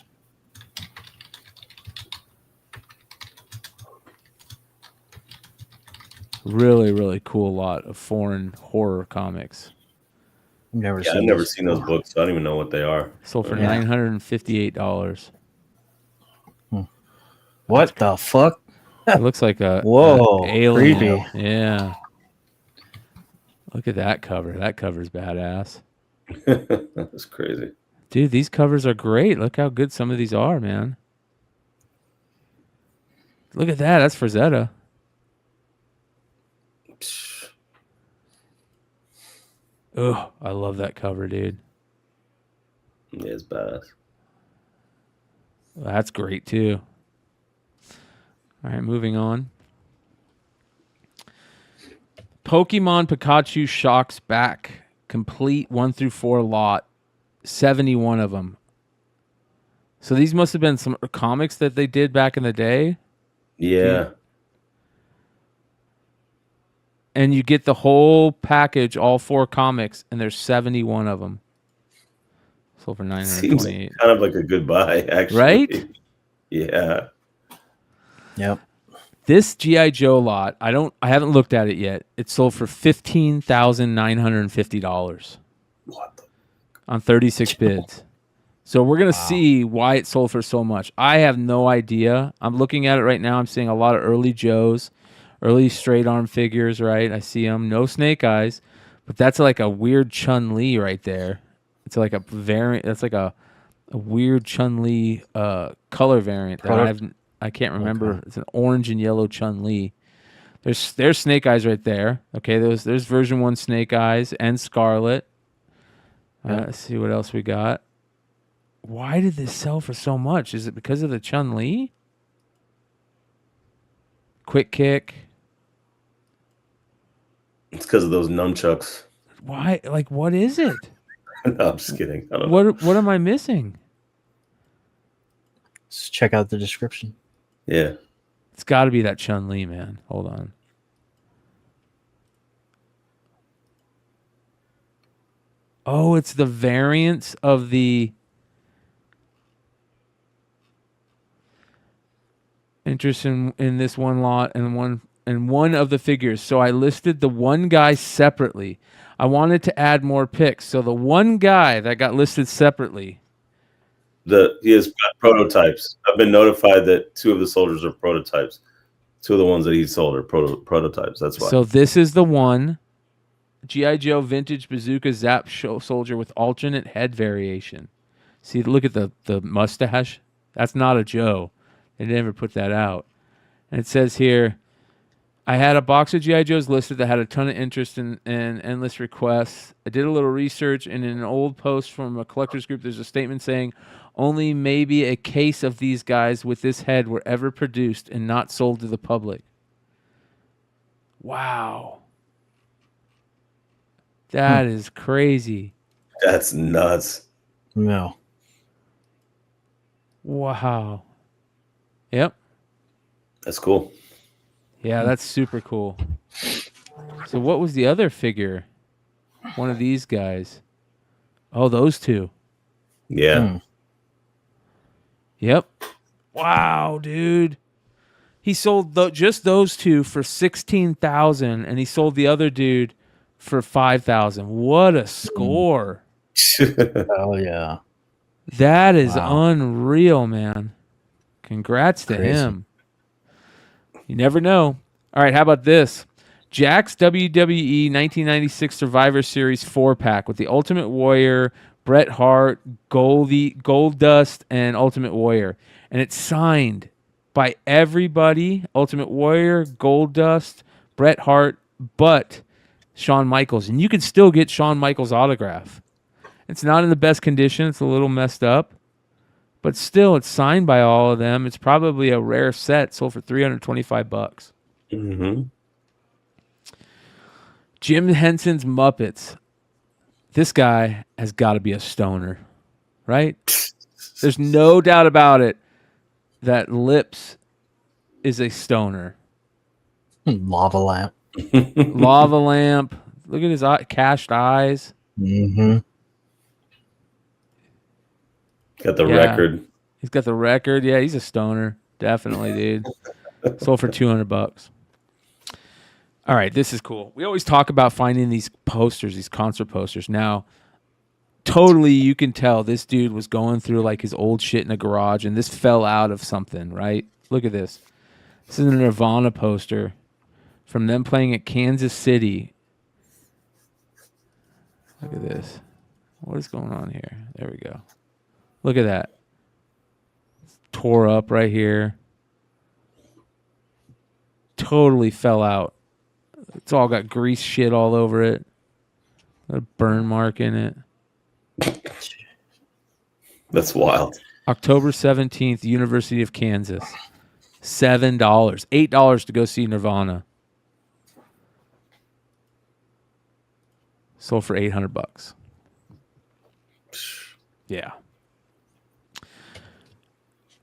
Really, really cool lot of foreign horror comics. I've never Yeah, I've never seen those books, so I don't even know what they are. Sold for $958. What the fuck? It looks like a Whoa, a alien. creepy. Yeah. Look at that cover. That cover's badass. That's crazy. Dude, these covers are great. Look how good some of these are, man. Look at that. That's Frazetta. Oh, I love that cover, dude. Yeah, it's badass. That's great, too. All right, moving on. Pokemon Pikachu Shocks back. Complete 1 through 4 lot. 71 of them. So these must have been some comics that they did back in the day. Yeah. And you get the whole package, all 4 comics, and there's 71 of them. Sold for Seems $928. kind of like a good buy, actually. Right? Yeah. Yep. This G.I. Joe lot, I haven't looked at it yet. It sold for $15,950 What the? on 36 bids. So we're going to see why it sold for so much. I have no idea. I'm looking at it right now. I'm seeing a lot of early Joes, early straight arm figures, right? I see them. No Snake Eyes, but that's like a weird Chun-Li right there. It's like a variant. That's like a weird Chun-Li color variant that I can't remember. Okay. It's an orange and yellow Chun-Li. There's Snake Eyes right there. Okay, there's version 1 Snake Eyes and Scarlet. Let's see what else we got. Why did this sell for so much? Is it because of the Chun-Li? Quick Kick. It's because of those nunchucks. Why? Like, what is it? No, I'm just kidding. I don't know. What am I missing? Just check out the description. Yeah. It's got to be that Chun-Li, man. Hold on. Oh, it's the variants of the interest in this one lot and one of the figures. So I listed the one guy separately. I wanted to add more picks. So the one guy that got listed separately. He has prototypes. I've been notified that 2 of the soldiers are prototypes. Two of the ones that he sold are prototypes. That's why. So this is the one. G.I. Joe vintage bazooka Zap soldier with alternate head variation. See, look at the mustache. That's not a Joe. They never put that out. And it says here, I had a box of G.I. Joes listed that had a ton of interest and endless requests. I did a little research, and in an old post from a collector's group, there's a statement saying only maybe a case of these guys with this head were ever produced and not sold to the public. Wow. That is crazy. That's nuts. No. Wow. Yep. That's cool. Yeah, that's super cool. So what was the other figure? One of these guys. Oh, those two. Yeah. Yep. Wow, dude. He sold just those two for $16,000, and he sold the other dude for $5,000. What a score! Oh yeah. That is unreal, man. Congrats to him. You never know. All right, how about this? Jack's WWE 1996 Survivor Series 4-pack with the Ultimate Warrior, Bret Hart, Gold Dust, and Ultimate Warrior. And it's signed by everybody, Ultimate Warrior, Gold Dust, Bret Hart, but Shawn Michaels. And you can still get Shawn Michaels' autograph. It's not in the best condition. It's a little messed up. But still, it's signed by all of them. It's probably a rare set, sold for $325. Mm-hmm. Jim Henson's Muppets. This guy has got to be a stoner, right? There's no doubt about it that Lips is a stoner. Lava lamp. Lava lamp. Look at his cashed eyes. Mm-hmm. Got the record. He's got the record. Yeah, he's a stoner. Definitely, dude. Sold for $200. All right, this is cool. We always talk about finding these posters, these concert posters. Now, totally you can tell this dude was going through like his old shit in a garage, and this fell out of something, right? Look at this. This is a Nirvana poster from them playing at Kansas City. Look at this. What is going on here? There we go. Look at that. It's tore up right here. Totally fell out. It's all got grease shit all over it. A burn mark in it. That's wild. October 17th, University of Kansas. $7. $8 to go see Nirvana. Sold for $800. Yeah.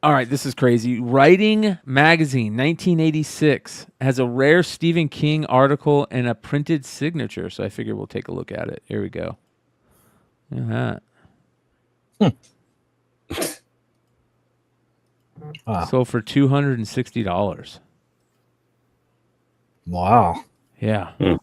All right, this is crazy. Writing Magazine, 1986, has a rare Stephen King article and a printed signature. So I figure we'll take a look at it. Here we go. Look at that. Wow. Sold for $260. Wow. Yeah. Hmm.